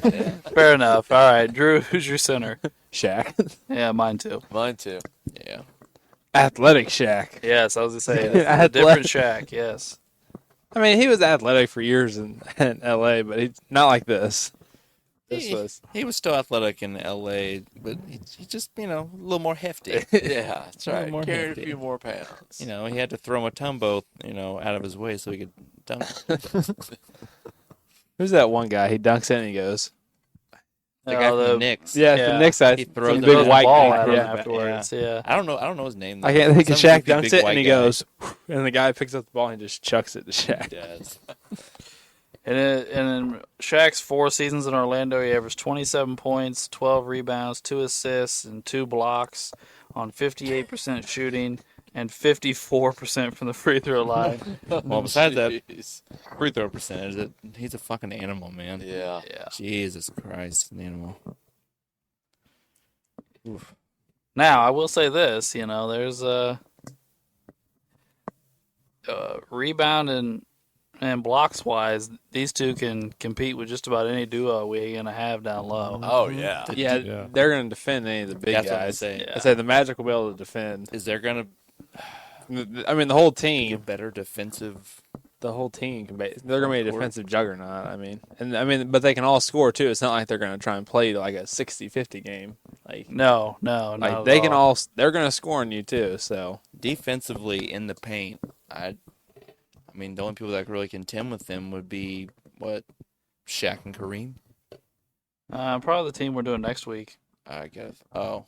fair enough. All right, Drew, who's your center? Shaq, Yeah, mine too. Mine too. Yeah. athletic Shaq. Yes, I was going to say a Athletic. different Shaq, yes. I mean, he was athletic for years in L.A., but he's not like this. This was He was still athletic in L.A., but he just, a little more hefty. Yeah, that's A little right. more Carried a hefty. few more pounds. He had to throw Mutombo, out of his way so he could dunk. who's that one guy? He dunks in and he goes, The guy from the the Knicks. yeah, Yeah. the Knicks side, He throws some it big in white ball guy. at him Yeah. afterwards. Yeah. I don't know his name. I can't think of Some Shaq goofy dunks big it and white he guy. goes, and the guy picks up the ball and he just chucks it to Shaq. Does. And in Shaq's 4 seasons in Orlando, he averaged 27 points, 12 rebounds, 2 assists, and 2 blocks on 58% shooting and 54% from the free throw line. Well, besides that, Jeez. free throw percentage, he's a fucking animal, man. Yeah. Yeah. Jesus Christ, an animal. Now, I will say this, there's a rebound and and blocks wise, these two can compete with just about any duo we're gonna have down low. Oh yeah. Yeah, Yeah. they're going to defend any of the big That's what I'm guys. saying. Yeah. I said the Magic will be able to defend. Is there going I mean, the whole to team. get better defensive? The whole team can be. They're going to be a defensive juggernaut. But they can all score too. It's not like they're going to try and play like a 60-50 game. Like No, like not they at can all. all. They're going to score on you too. So Defensively in the paint, I mean, the only people that could really contend with them would be, Shaq and Kareem? Probably the team we're doing next week, I guess. Oh.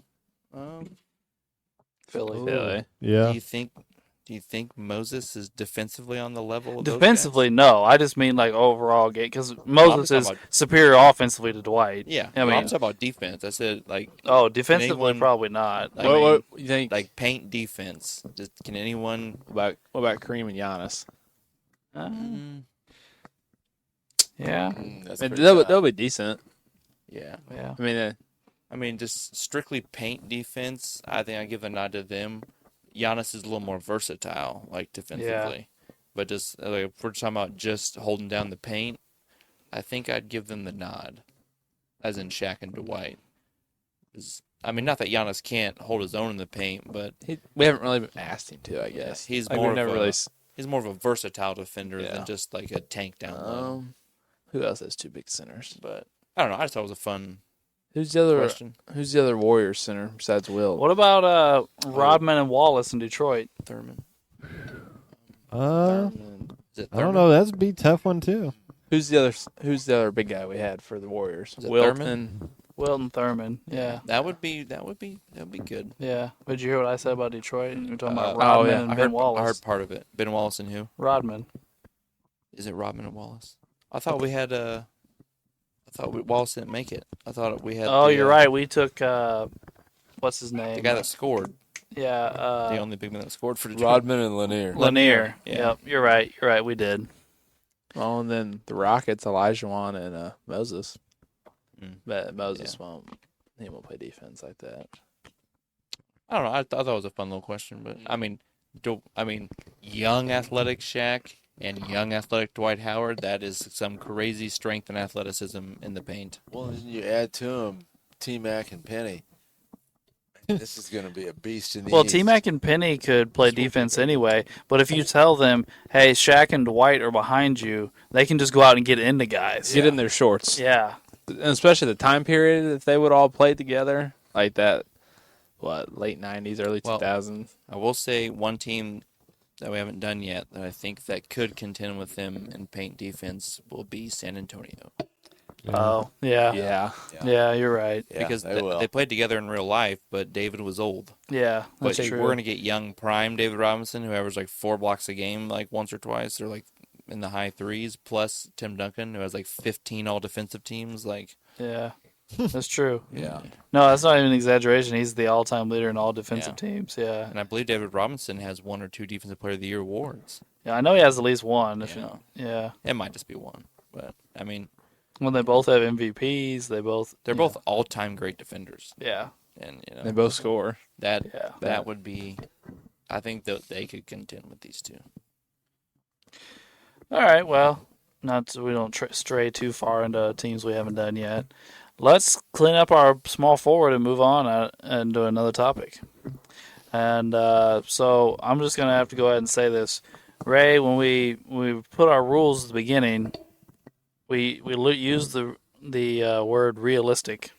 Philly. Philly. Yeah. Do you think Moses is defensively on the level of those Defensively, guys? no. I just mean like overall game because Moses talking is about- superior offensively to Dwight. Yeah. I I'm mean, talking about defense. I said, defensively anyone- probably not. I what mean, you think? like paint defense. Can anyone? What about Kareem and Giannis? Uh, Mm, yeah, That's I mean, pretty they'll tough. be decent. yeah. yeah. I mean, Just strictly paint defense, I think I give a nod to them. Giannis is a little more versatile, like defensively. But just like, if we're talking about just holding down the paint, I think I'd give them the nod, as in Shaq and Dwight. I mean, not that Giannis can't hold his own in the paint, but we haven't really asked him to. I guess he's Like, more we've of never a- really. he's more of a versatile defender Yeah. than just like a tank down low. Who else has two big centers? But I don't know. I just thought it was a fun Who's the other? question. Who's the other Warriors center besides Will? What about Rodman and Wallace in Detroit? Thurman. Is it I don't Thurman? know. That'd be a tough one too. Who's the other big guy we had for the Warriors? Was it Wilton. Wilton Thurman. Yeah. That would be good. Yeah. Did you hear what I said about Detroit? You were talking about Uh, Rodman yeah. and I Ben heard Wallace. part of it. Ben Wallace and who? Rodman. Is it Rodman and Wallace? I thought we had Wallace didn't make it. I thought we had. Oh, you're right. We took what's his name? The guy that scored, Yeah. the only big man that scored for Detroit. Rodman and Lanier. Lanier. Yeah. Yep. You're right. We did. Oh, and then the Rockets, Olajuwon and Moses. Mm. But Moses won't. He won't play defense like that. I don't know. I thought that was a fun little question, but I mean, young athletic Shaq and young athletic Dwight Howard. That is some crazy strength and athleticism in the paint. Well, and you add to him T-Mac and Penny. This is going to be a beast in the Well, East. T-Mac and Penny could play defense anyway, but if you tell them, hey, Shaq and Dwight are behind you, they can just go out and get into guys. Get in their shorts. Yeah. And especially the time period if they would all play together like that. What, late 90s, early Well, 2000s? I will say one team that we haven't done yet that I think that could contend with them in paint defense will be San Antonio. Oh, yeah. Yeah. Yeah, you're right. Yeah, Because they will. they played together in real life, but David was old. Yeah, But that's we're true. going to get young prime David Robinson, who averaged like 4 blocks a game like once or twice, or like in the high threes, plus Tim Duncan, who has like 15 all defensive teams. Like, Yeah, that's true. Yeah. No, that's not even an exaggeration. He's the all-time leader in all defensive Yeah. teams. Yeah. and I believe David Robinson has 1 or 2 Defensive Player of the Year awards. Yeah, I know he has at least one. Yeah. Yeah. It might just be one, but I mean, When they both have MVPs, they both. they're both all-time great defenders, Yeah. and They both score. that Yeah. that would be. I think that they could contend with these two. All right. Well, not so we don't stray too far into teams we haven't done yet. Let's clean up our small forward and move on and do another topic. And so I'm just gonna have to go ahead and say this, Ray. When we put our rules at the beginning, we used the word realistic,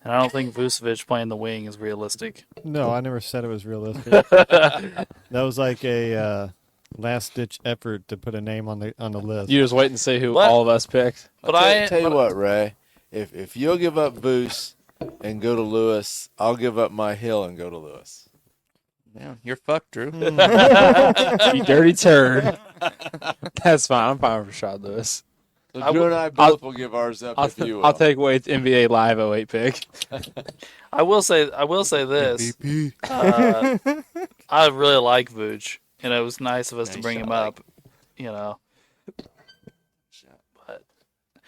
and I don't think Vucevic playing the wing is realistic. No, I never said it was realistic. That was like a last-ditch effort to put a name on the list. You just wait and see who What? all of us picked. But Tell you what, Ray. If you'll give up Boos and go to Lewis, I'll give up my hill and go to Lewis. Yeah, you're fucked, Drew. You dirty turd. That's fine. I'm fine for Rashad Lewis. So Drew and I both will give ours up if you will. I'll take Wade's NBA Live 08 pick. I will say this. I really like Vooch, and it was nice of us to Nice bring him shot. up. You know,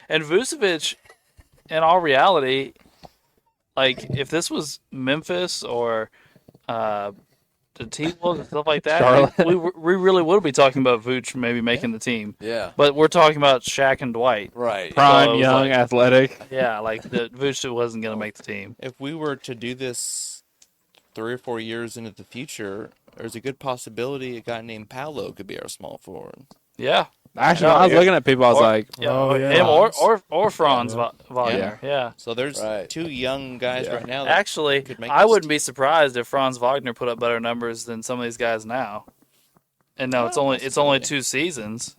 and Vucevic, in all reality, like if this was Memphis or the T-Wolves and stuff like that, Charlotte. we really would be talking about Vooch maybe making the team. Yeah. But we're talking about Shaq and Dwight. Right. Prime, So it was young, like- athletic. Yeah, like the Vooch wasn't going to make the team. If we were to do this 3 or 4 years into the future, there's a good possibility a guy named Paolo could be our small forward. Yeah. Actually, No, when I was yeah. looking at people, I was Or- like, Yeah, Oh, yeah. him or Franz Wagner. Yeah. So there's Right. 2 young guys Yeah. right now. That Actually, could make I this wouldn't be surprised if Franz Wagner put up better numbers than some of these guys now. And no, it's only possibility. 2 seasons.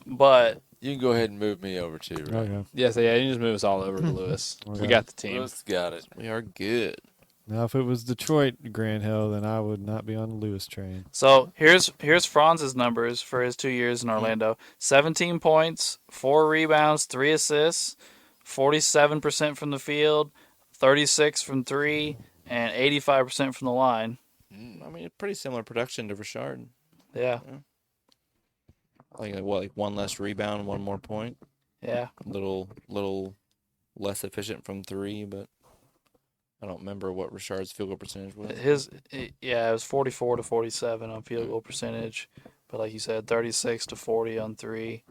But You can go ahead and move me over too. Right? Okay. yeah, so yeah, you just move us all over to Lewis. We Okay. got the team. Lewis got it. We are good. Now, if it was Detroit Grand Hill, then I would not be on the Lewis train. so here's Franz's numbers for his 2 years in Orlando: 17 points, 4 rebounds, 3 assists, 47% from the field, 36 from 3, and 85% from the line. I mean, pretty similar production to Richard. Yeah, Like 1 less rebound, 1 more point. yeah. Little less efficient from 3, but I don't remember what Richard's field goal percentage was. It was 44 to 47 on field goal percentage, but like you said, 36 to 40 on 3.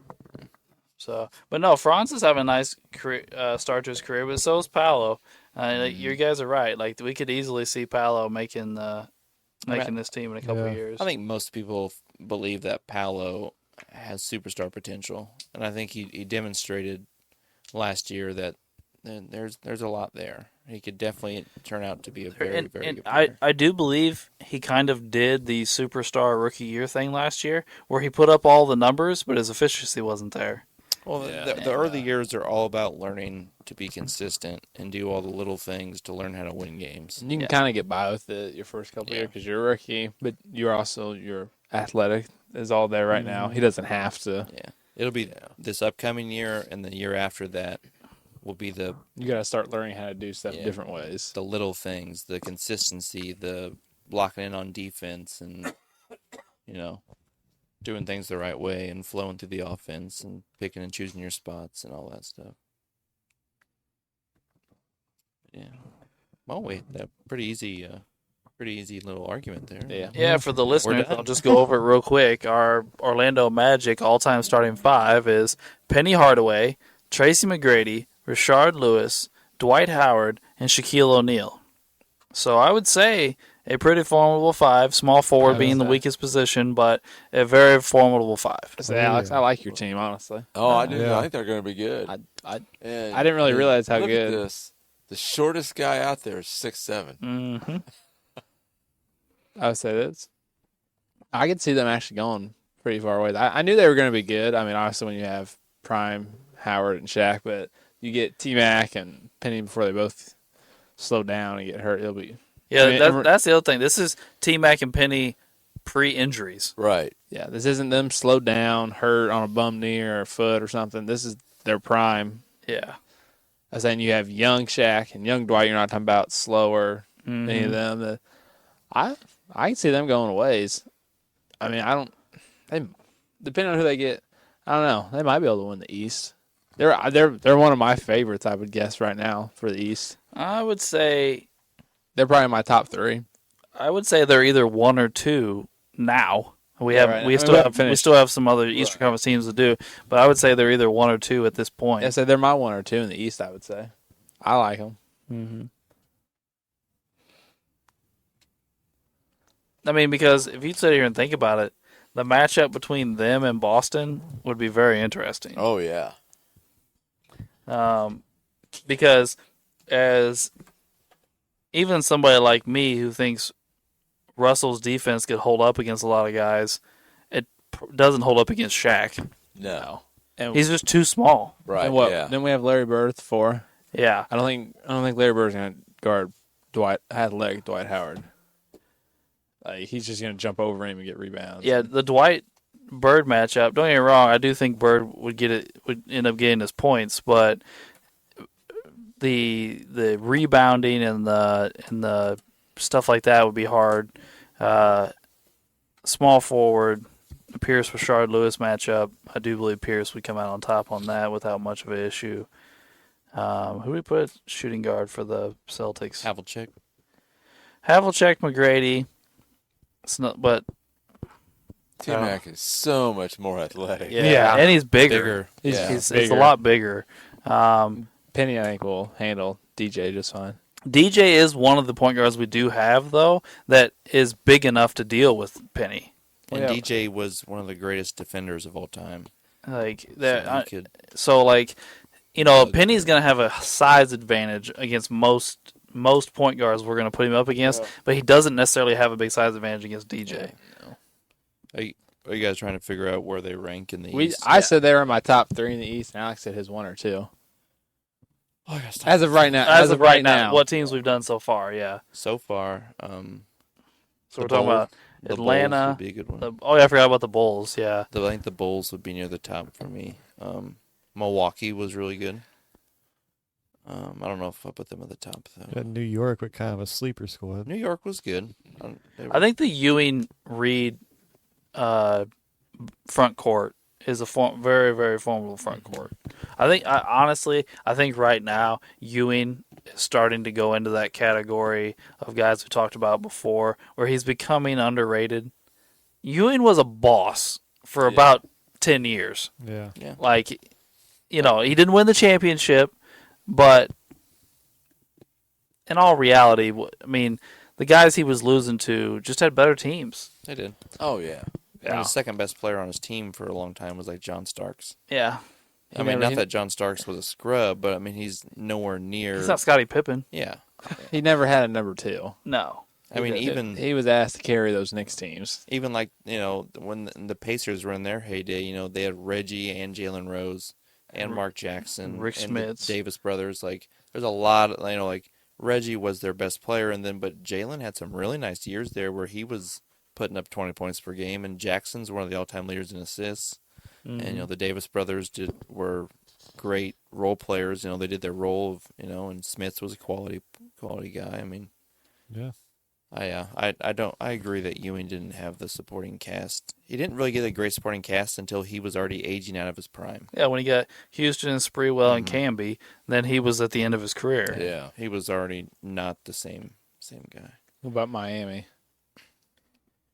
So, but no, Franz is having a nice career, start to his career, but so is Paolo. Like, you guys are right. Like we could easily see Paolo making this team in a couple Yeah. years. I think most people believe that Paolo has superstar potential, and I think he demonstrated last year that there's a lot there. He could definitely turn out to be a very and good player. I do believe he kind of did the superstar rookie year thing last year, where he put up all the numbers, but his efficiency wasn't there. Well, the early years are all about learning to be consistent and do all the little things to learn how to win games. You can Yeah. kind of get by with it your first couple years because you're a rookie, but you're athletic is all there right now. He doesn't have to. Yeah, it'll be this upcoming year, and the year after that will be the You got to start learning how to do stuff Yeah. different ways. little things, the consistency, the blocking in on defense, and doing things the right way and flowing through the offense and picking and choosing your spots and all that stuff. Yeah. Well, that pretty easy little argument there. Yeah. Yeah, for the listeners, done. I'll just go over it real quick. Our Orlando Magic all-time starting 5 is Penny Hardaway, Tracy McGrady, Rashard Lewis, Dwight Howard, and Shaquille O'Neal. So I would say a pretty formidable 5, small forward being the weakest position, but a very formidable 5. So, Alex, I like your team, honestly. Oh, I do. Yeah. I think they're going to be good. I And- didn't really and realize how look good. At this. The shortest guy out there is 6'7". Mm-hmm. I would say this. I could see them actually going pretty far away. I knew they were going to be good. I mean, obviously, when you have Prime, Howard, and Shaq, but you get T-Mac and Penny before they both slow down and get hurt, it'll be. Yeah, I mean, that's the other thing. This is T-Mac and Penny pre-injuries. Right. Yeah, this isn't them slowed down, hurt on a bum knee or a foot or something. This is their prime. Yeah. I was saying you have young Shaq and young Dwight. You're not talking about slower, any of them. I can see them going a ways. I mean, depending on who they get, I don't know. They might be able to win the East. They're one of my favorites, I would guess, right now for the East. I would say They're probably my top 3. they're either 1 or 2 now. We have right. we I mean, still we have haven't finished. we still have some other Eastern Conference teams to do, but I would say they're either 1 or 2 at this point. Yeah, so they're my 1 or 2 in the East, I would say. I like them. Mm-hmm. I mean, because if you sit here and think about it, the matchup between them and Boston would be very interesting. Oh, yeah. Because as even somebody like me who thinks Russell's defense could hold up against a lot of guys, it doesn't hold up against Shaq. No. And, He's just too small. Right. and what? Yeah. Then we have Larry Bird at the 4. Yeah. I don't think Larry Bird's gonna guard athletic Dwight Howard. He's just gonna jump over him and get rebounds. Yeah, the Dwight Bird matchup, don't get me wrong, I do think Bird would end up getting his points, but the rebounding and the stuff like that would be hard. Small forward, Pierce Rashard Lewis matchup, I do believe Pierce would come out on top on that without much of an issue. Who do we put at shooting guard for the Celtics? Havlicek. Havlicek, McGrady. It's not, but T-Mac is so much more athletic. yeah, and he's bigger. He's Yeah. He's a bigger. lot bigger. Penny, I think, will handle DJ just fine. DJ is one of the point guards we do have though that is big enough to deal with Penny. And Yeah. DJ was one of the greatest defenders of all time. Like So that. he could, So like, Penny's gonna have a size advantage against most point guards we're gonna put him up against, but he doesn't necessarily have a big size advantage against DJ. are you guys trying to figure out where they rank in the East? I said they were in my top 3 in the East, and Alex said his 1 or 2. Oh, I gotta stop. As of right now. As of right now, what teams we've done so far, yeah. So far, So the we're talking Bulls- about the Bulls Atlanta. would be a good one. I forgot about the Bulls. Yeah, I think the Bulls would be near the top for me. Milwaukee was really good. I don't know if I put them at the top though. Got New York with kind of a sleeper squad. New York was good. I think the Ewing Reed front court is a very, very formidable front court. Honestly, I think right now Ewing is starting to go into that category of guys we talked about before, where he's becoming underrated. Ewing was a boss for about 10 years. Yeah. Like, he didn't win the championship, but in all reality, I mean, the guys he was losing to just had better teams. they did. Oh yeah. And the second best player on his team for a long time was like John Starks. Yeah. I mean, not that John Starks was a scrub, but I mean he's nowhere near. He's not Scottie Pippen. Yeah. He never had a number 2. No. I mean, even he was asked to carry those Knicks teams. even like when the Pacers were in their heyday, they had Reggie and Jalen Rose and Mark Jackson, Rick and the Smits. Davis brothers. Like there's a lot of like Reggie was their best player, and then but Jalen had some really nice years there where he was putting up 20 points per game, and Jackson's one of the all-time leaders in assists. And the Davis brothers were great role players. They did their role of and Smith was a quality guy. I mean, Yeah. I agree that Ewing didn't have the supporting cast. He didn't really get a great supporting cast until he was already aging out of his prime. Yeah, when he got Houston and Sprewell and Camby, then he was at the end of his career. Yeah, he was already not the same guy. What about Miami?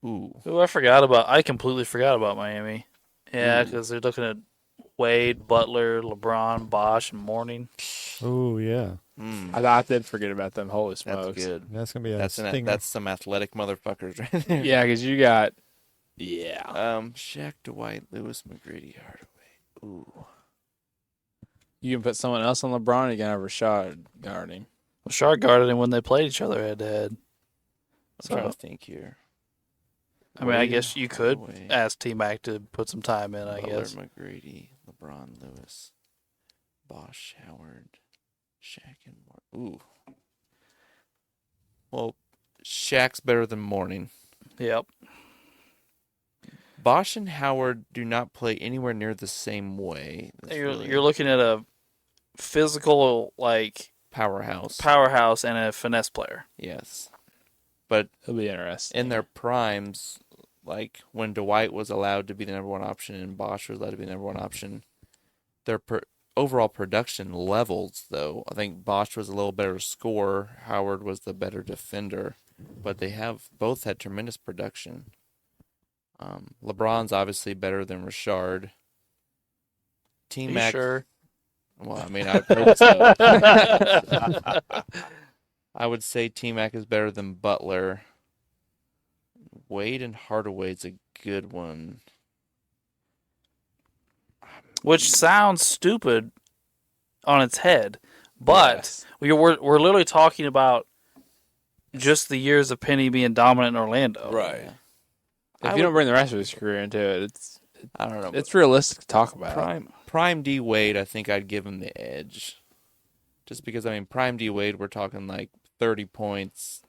Ooh, Who I completely forgot about Miami. Yeah, because they're looking at Wade, Butler, LeBron, Bosh, and Mourning. Oh yeah. I did forget about them. Holy that's smokes. good. That's gonna be a That's stinger. that's some athletic motherfuckers right there. Yeah, because you got Shaq, Dwight, Lewis, McGrady, Hardaway. Ooh, you can put someone else on LeBron. You can have Rashad guarding. Shark guarded him when they played each other head to head. I'm trying to think here. I mean, I Wade, guess you could Hardaway, ask T-Mac to put some time in, I Butler, guess. McGrady, LeBron, Lewis, Bosh, Howard, Shaq, and Ooh. Well, Shaq's better than Mourning. Yep. Bosh and Howard do not play anywhere near the same way. That's really You're looking at a physical, powerhouse. powerhouse and a finesse player. Yes. But It'll be interesting. in their primes, like when Dwight was allowed to be the number one option and Bosh was allowed to be the number one option, their overall production levels, though, I think Bosh was a little better scorer, Howard was the better defender, but they have both had tremendous production. LeBron's obviously better than Rashard. T-Mac, Sure. well, I mean, I hope so. I would say T-Mac is better than Butler. Wade and Hardaway's a good one. Which sounds stupid on its head, but Yes. we're literally talking about just the years of Penny being dominant in Orlando. Right. If you don't bring the rest of his career into it, I don't know. it's realistic to talk about. Prime D Wade, I think I'd give him the edge. Just because, I mean, Prime D Wade, we're talking like 30 points,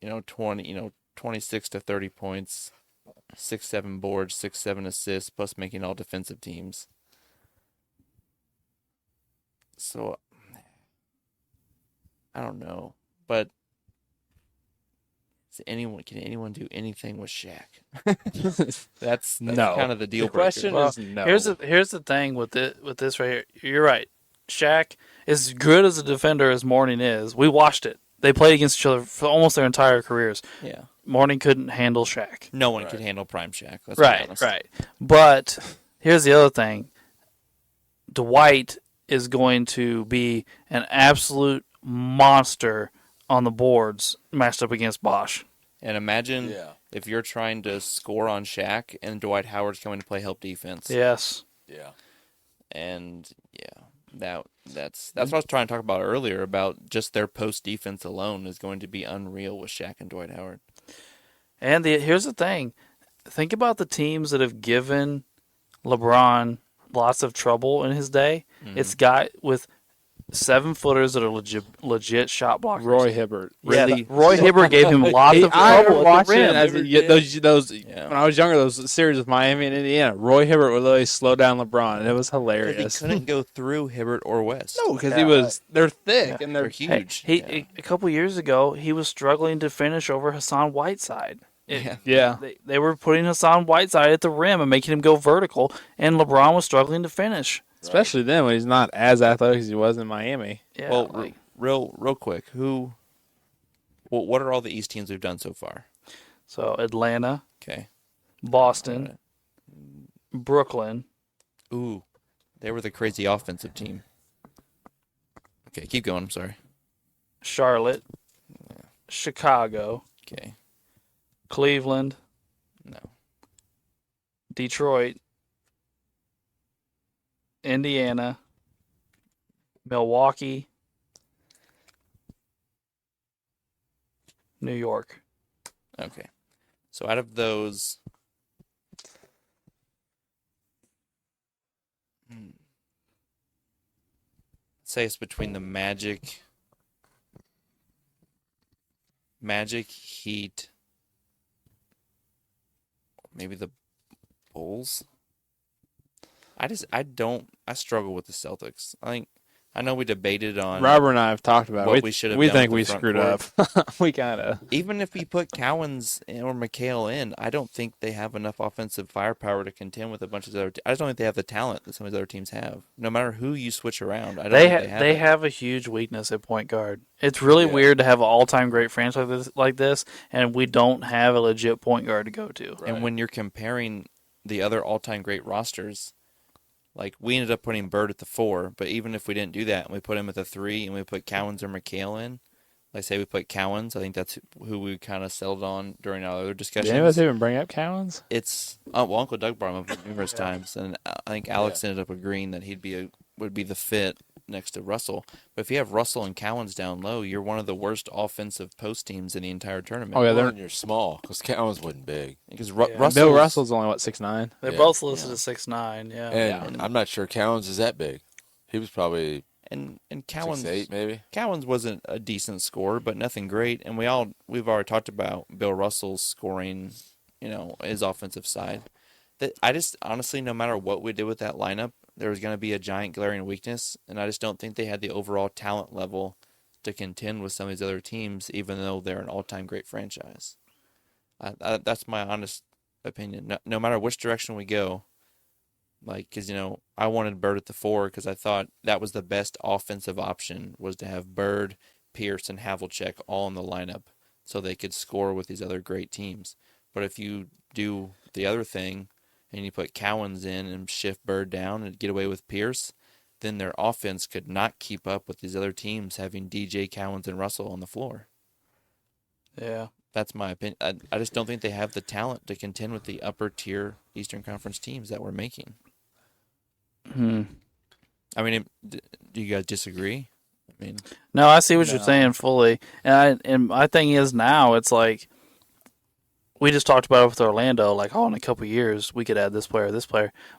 26 to 30 points, 6-7 boards, 6-7 assists, plus making all defensive teams. So, I don't know. But can anyone do anything with Shaq? That's No. kind of the deal The breaker. question Well, is no. Here's the thing with this right here. You're right. Shaq, as good as a defender as Mourning is, we watched it. they played against each other for almost their entire careers. Yeah. Morning couldn't handle Shaq. No one Right. could handle Prime Shaq. Let's be Right, honest. right. But here's the other thing. Dwight is going to be an absolute monster on the boards matched up against Bosch. And imagine Yeah. if you're trying to score on Shaq and Dwight Howard's coming to play help defense. Yes. Yeah. And that's what I was trying to talk about earlier about just their post defense alone is going to be unreal with Shaq and Dwight Howard. And here's the thing. Think about the teams that have given LeBron lots of trouble in his day. Mm-hmm. It's got with 7-footers that are legit shot blockers. Roy Hibbert. Really? Roy Hibbert gave him lots of I trouble at watched the rim. those Yeah. when I was younger. Those series with Miami and Indiana. Roy Hibbert would literally slow down LeBron, and it was Because hilarious. he couldn't go through Hibbert or West. No, because Yeah. they're thick and They're they're huge. A couple years ago, he was struggling to finish over Hassan Whiteside. yeah. They were putting Hassan Whiteside at the rim and making him go vertical, and LeBron was struggling to finish. Especially then when he's not as athletic as he was in Miami. Yeah, Well, like, real quick, what are all the East teams we've done so far? so Atlanta, Okay. Boston, Brooklyn. Ooh, they were the crazy offensive team. Okay, keep going. I'm sorry. Charlotte, Chicago, Okay. Cleveland, No. Detroit, Indiana, Milwaukee, New York. Okay. So out of those, say it's between the Magic, Heat, maybe the Bulls. I struggle with the Celtics. I know we debated on Robert and I have talked about what it. we should have We done think with we the front screwed court. up. We kind of. Even if we put Cowens or McHale in, I don't think they have enough offensive firepower to contend with a bunch of other. I just don't think they have the talent that some of these other teams have. No matter who you switch around, I don't think they have. They it. have a huge weakness at point guard. It's really weird to have an all-time great franchise like this, and we don't have a legit point guard to go to. And when you're comparing the other all-time great rosters, like we ended up putting Bird at the 4, but even if we didn't do that and we put him at the 3 and we put Cowens or McHale in, like say we put Cowens, I think that's who we kind of settled on during our other discussions. Did anybody even bring up Cowens? It's Uncle Doug brought him up numerous times, and I think Alex ended up agreeing that would be the fit next to Russell. But if you have Russell and Cowens down low, you're one of the worst offensive post teams in the entire tournament. Oh, yeah, Well, they're and you're small because Cowens wasn't big, because Bill Russell's only, what, 6'9"? They're Yeah. both listed as 6'9". Yeah. and I'm not sure Cowens is that big. He was probably and Cowens 6'8", maybe. Cowens wasn't a decent scorer, but nothing great. And we've already talked about Bill Russell's scoring, his offensive side. That I just honestly, no matter what we did with that lineup, there was going to be a giant glaring weakness, and I just don't think they had the overall talent level to contend with some of these other teams, even though they're an all-time great franchise. That's my honest opinion. No matter which direction we go, because I wanted Bird at the 4 because I thought that was the best offensive option was to have Bird, Pierce, and Havlicek all in the lineup so they could score with these other great teams. But if you do the other thing and you put Cowens in and shift Bird down and get away with Pierce, then their offense could not keep up with these other teams having DJ, Cowens, and Russell on the floor. Yeah. That's my opinion. I just don't think they have the talent to contend with the upper tier Eastern Conference teams that we're making. I mean, do you guys disagree? I mean, No, I see what you're saying fully. And my thing is now, it's like, we just talked about it with Orlando, like, in a couple of years, we could add this player.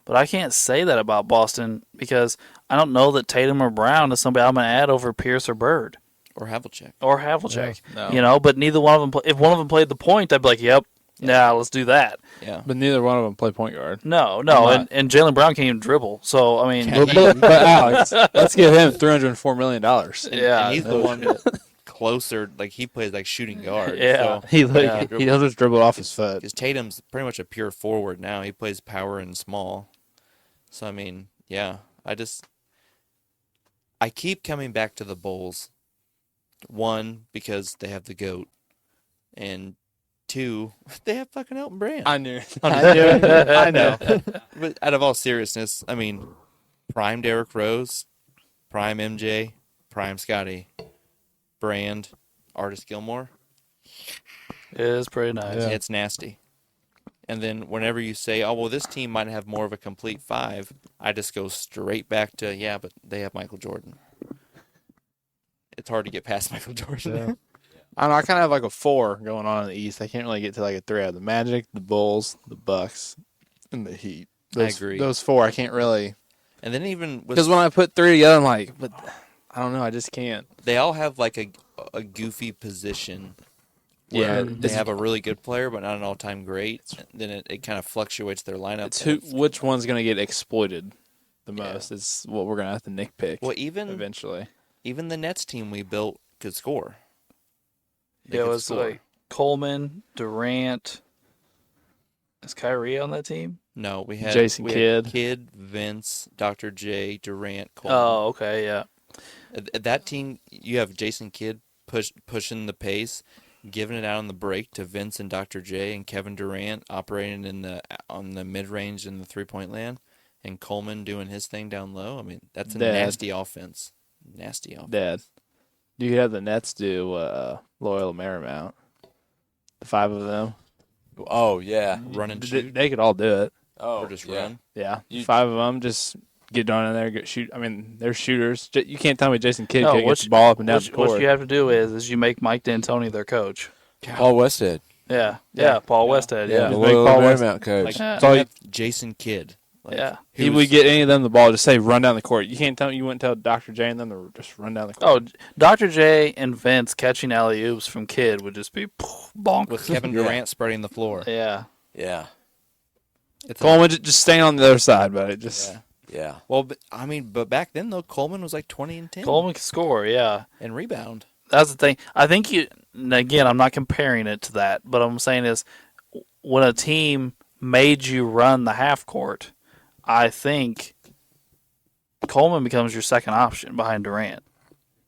But I can't say that about Boston because I don't know that Tatum or Brown is somebody I'm going to add over Pierce or Bird. or Havlicek. Or Havlicek. No. But neither one of them, if one of them played the point, I'd be like, yep, yeah, let's do that. Yeah. But neither one of them play point guard. No, not. and Jaylen Brown can't even dribble. So, I mean, But Alex, let's give him $304 million. yeah. And he's the one that closer, like he plays like shooting guard. Yeah. So, He does just dribble off his foot. because Tatum's pretty much a pure forward now. He plays power and small. So I mean, yeah, I keep coming back to the Bulls One, because they have the GOAT, and two, they have fucking Elton Brand. I knew. I know. But out of all seriousness, I mean, prime Derrick Rose, prime MJ, prime Scotty, Brand, Artis Gilmore. It is pretty nice. Yeah. It's nasty. And then whenever you say, oh, well, this team might have more of a complete five, I just go straight back to, yeah, but they have Michael Jordan. It's hard to get past Michael Jordan. Yeah. I don't know. I kind of have like a 4 going on in the East. I can't really get to like a 3. I have the Magic, the Bulls, the Bucks, and the Heat. Those, agree. Those 4, I can't really. And then even with, Because when I put 3 together, I'm like, but I don't know. I just can't. they all have like a goofy position. Yeah, Where they have a really good player, but not an all-time great. Then it kind of fluctuates their lineup. It's and which one's going to get exploited the most is what we're going to have to nitpick well, even eventually. the Nets team we built could score. They Yeah, it could was score. like Coleman, Durant. Is Kyrie on that team? No, we had Jason we Kidd. had Kidd, Vince, Dr. J, Durant, Coleman. Oh, okay, yeah. That team, you have Jason Kidd pushing the pace, giving it out on the break to Vince and Dr. J, and Kevin Durant operating on the mid range in the 3-point land, and Coleman doing his thing down low. I mean, that's a Dad. nasty offense. Nasty offense. Dad, you could have the Nets do Loyola Marymount. The 5 of them. Oh yeah. Run and shoot, They could all do it. Oh, or just yeah. run. Yeah, You- 5 of them just get down in there, get shoot. I mean, they're shooters. You can't tell me Jason Kidd No, can't what get the ball up and down the What court. you have to do is you make Mike D'Antoni their coach. Paul Westhead. Yeah, Yeah. Paul Westhead. Yeah, Yeah, the Big Loyola Paul West- Marymount coach. Like, Yeah. that's all You you- have Jason Kidd. Like, yeah. he would get any of them the ball, just say run down the court. You can't tell you wouldn't tell Dr. J and them to just run down the court. Oh, Dr. J and Vince catching alley oops from Kidd would just be bonk. with Kevin Yeah. Durant spreading the floor. Yeah, Yeah. It's Coleman just staying on the other side, but it just yeah. Yeah. Well, but back then though, Coleman was like 20 and 10 Coleman can score. Yeah, and rebound. that's the thing. I think and again, I'm not comparing it to that, but I'm saying is when a team made you run the half court, I think Coleman becomes your second option behind Durant.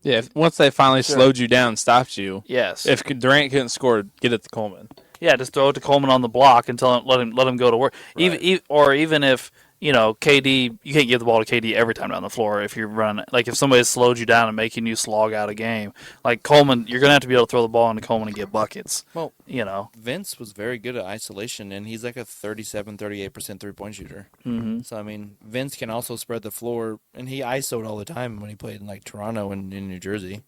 yeah. Once they finally Sure. slowed you down and stopped you, Yes. if Durant couldn't score, get it to Coleman. Yeah, just throw it to Coleman on the block and let him go to work. Right. Even if KD, you can't give the ball to KD every time down the floor if you're running. Like if somebody's slowed you down and making you slog out a game, like Coleman, you're gonna have to be able to throw the ball into Coleman and get buckets. Well, Vince was very good at isolation, and he's like a 37-38% three-point shooter. Mm-hmm. So I mean, Vince can also spread the floor, and he isoed all the time when he played in like Toronto and in New Jersey.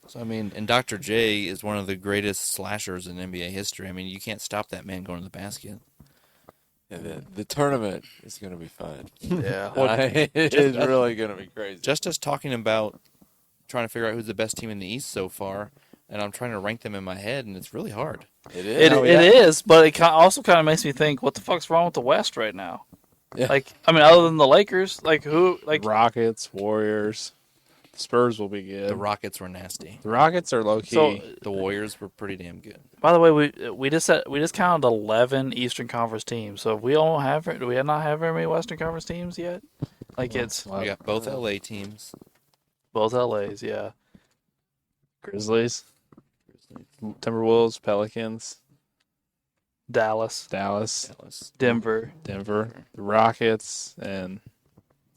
So I mean, and Dr. J is one of the greatest slashers in NBA history. I mean, you can't stop that man going to the basket. Yeah, the tournament is going to be fun. Yeah. It is really going to be crazy. Just us talking about trying to figure out who's the best team in the East so far, and I'm trying to rank them in my head, and it's really hard. It is. It is, but it also kind of makes me think, what the fuck's wrong with the West right now? Yeah. Like, I mean, other than the Lakers, like who? Like, Rockets, Warriors, Spurs will be good. The Rockets were nasty. The Rockets are low key. So, The Warriors were pretty damn good. by the way, we just counted 11 Eastern Conference teams. So do we not have very many Western Conference teams yet? Like it's We got both LA teams. both LAs, yeah. Grizzlies, Timberwolves, Pelicans, Dallas, Dallas. Denver. Denver, the Rockets, and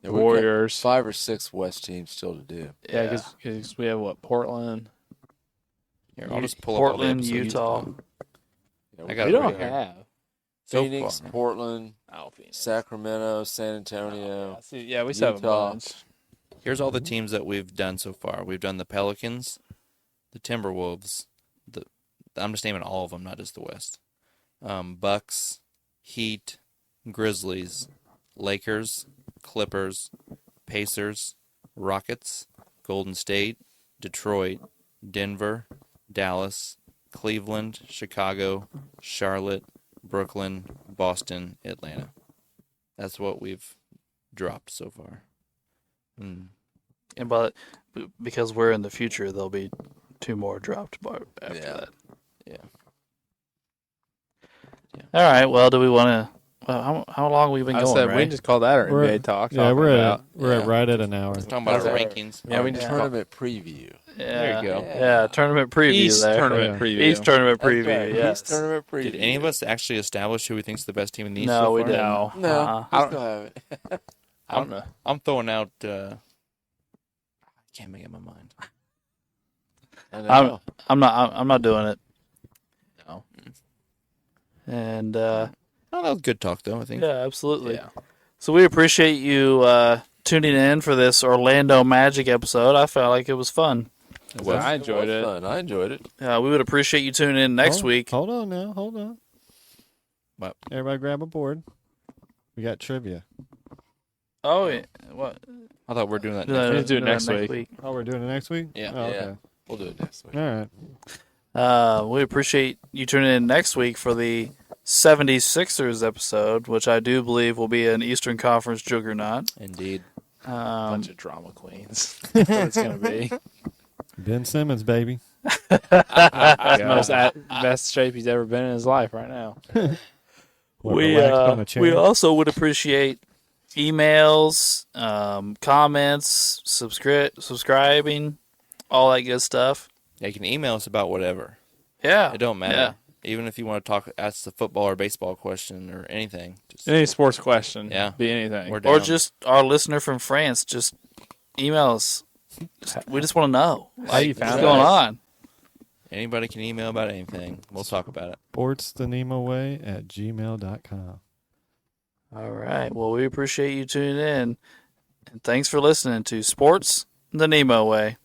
Yeah, we've got Warriors. 5 or 6 West teams still to do. Yeah, because we have Portland. Here, I'll just pull up all the Portland, episodes. Utah. I got We it don't right here. have. So Phoenix, far. Portland, Oh, Phoenix. Sacramento, San Antonio. Yeah, we still have a Utah. bunch. Here's all the teams that we've done so far. We've done the Pelicans, the Timberwolves. I'm just naming all of them, not just the West. Bucks, Heat, Grizzlies, Lakers, Clippers, Pacers, Rockets, Golden State, Detroit, Denver, Dallas, Cleveland, Chicago, Charlotte, Brooklyn, Boston, Atlanta. That's what we've dropped so far. And because we're in the future, there'll be 2 more dropped after Yeah. that. Yeah. All right. Well, do we want how long have we been I going, said Ray? we just call that our We're- NBA talk. Yeah, talking about. we're at Yeah. right at an hour. Talking about our Okay. rankings. Yeah, we Our just tournament preview. Yeah, you go. Yeah, tournament preview East there. tournament Yeah. preview. East tournament That's preview. right. Yes. East tournament preview. Did any of us actually establish who we think's the best team in the East? No, so we far? didn't. No. No, Uh-uh. we I still haven't. I don't know. I'm throwing out. I can't make up my mind. I know. I'm not doing it. No. And Oh, that was good talk, though. I think. yeah, absolutely. Yeah. So we appreciate you tuning in for this Orlando Magic episode. I felt like it was fun. Well, I enjoyed was it. Fun. I enjoyed it. We would appreciate you tuning in next week. Hold on now. Hold on. What? Everybody grab a board. We got trivia. Oh, yeah. What? I thought we were doing that. No, Next do it that next week. Oh, we're doing it next week? Yeah. Oh, Yeah. okay. We'll do it next week. All right. We appreciate you tuning in next week for the 76ers episode, which I do believe will be an Eastern Conference juggernaut. Indeed. Bunch of drama queens. That's what it's gonna be. Ben Simmons, baby. Best shape he's ever been in his life right now. What, relaxed on a chair? We also would appreciate emails, comments, subscribing, all that good stuff. Yeah, you can email us about whatever. Yeah, It don't matter. Yeah. Even if you want to ask the football or baseball question or anything. Just, Any sports question. Yeah. Be anything. we're down. Or just our listener from France, just email us. We just want to know How you what's found going us. on. Anybody can email about anything. We'll talk about it. Sports the NEMO Way at gmail.com. All right. Well, we appreciate you tuning in, and thanks for listening to Sports the NEMO Way.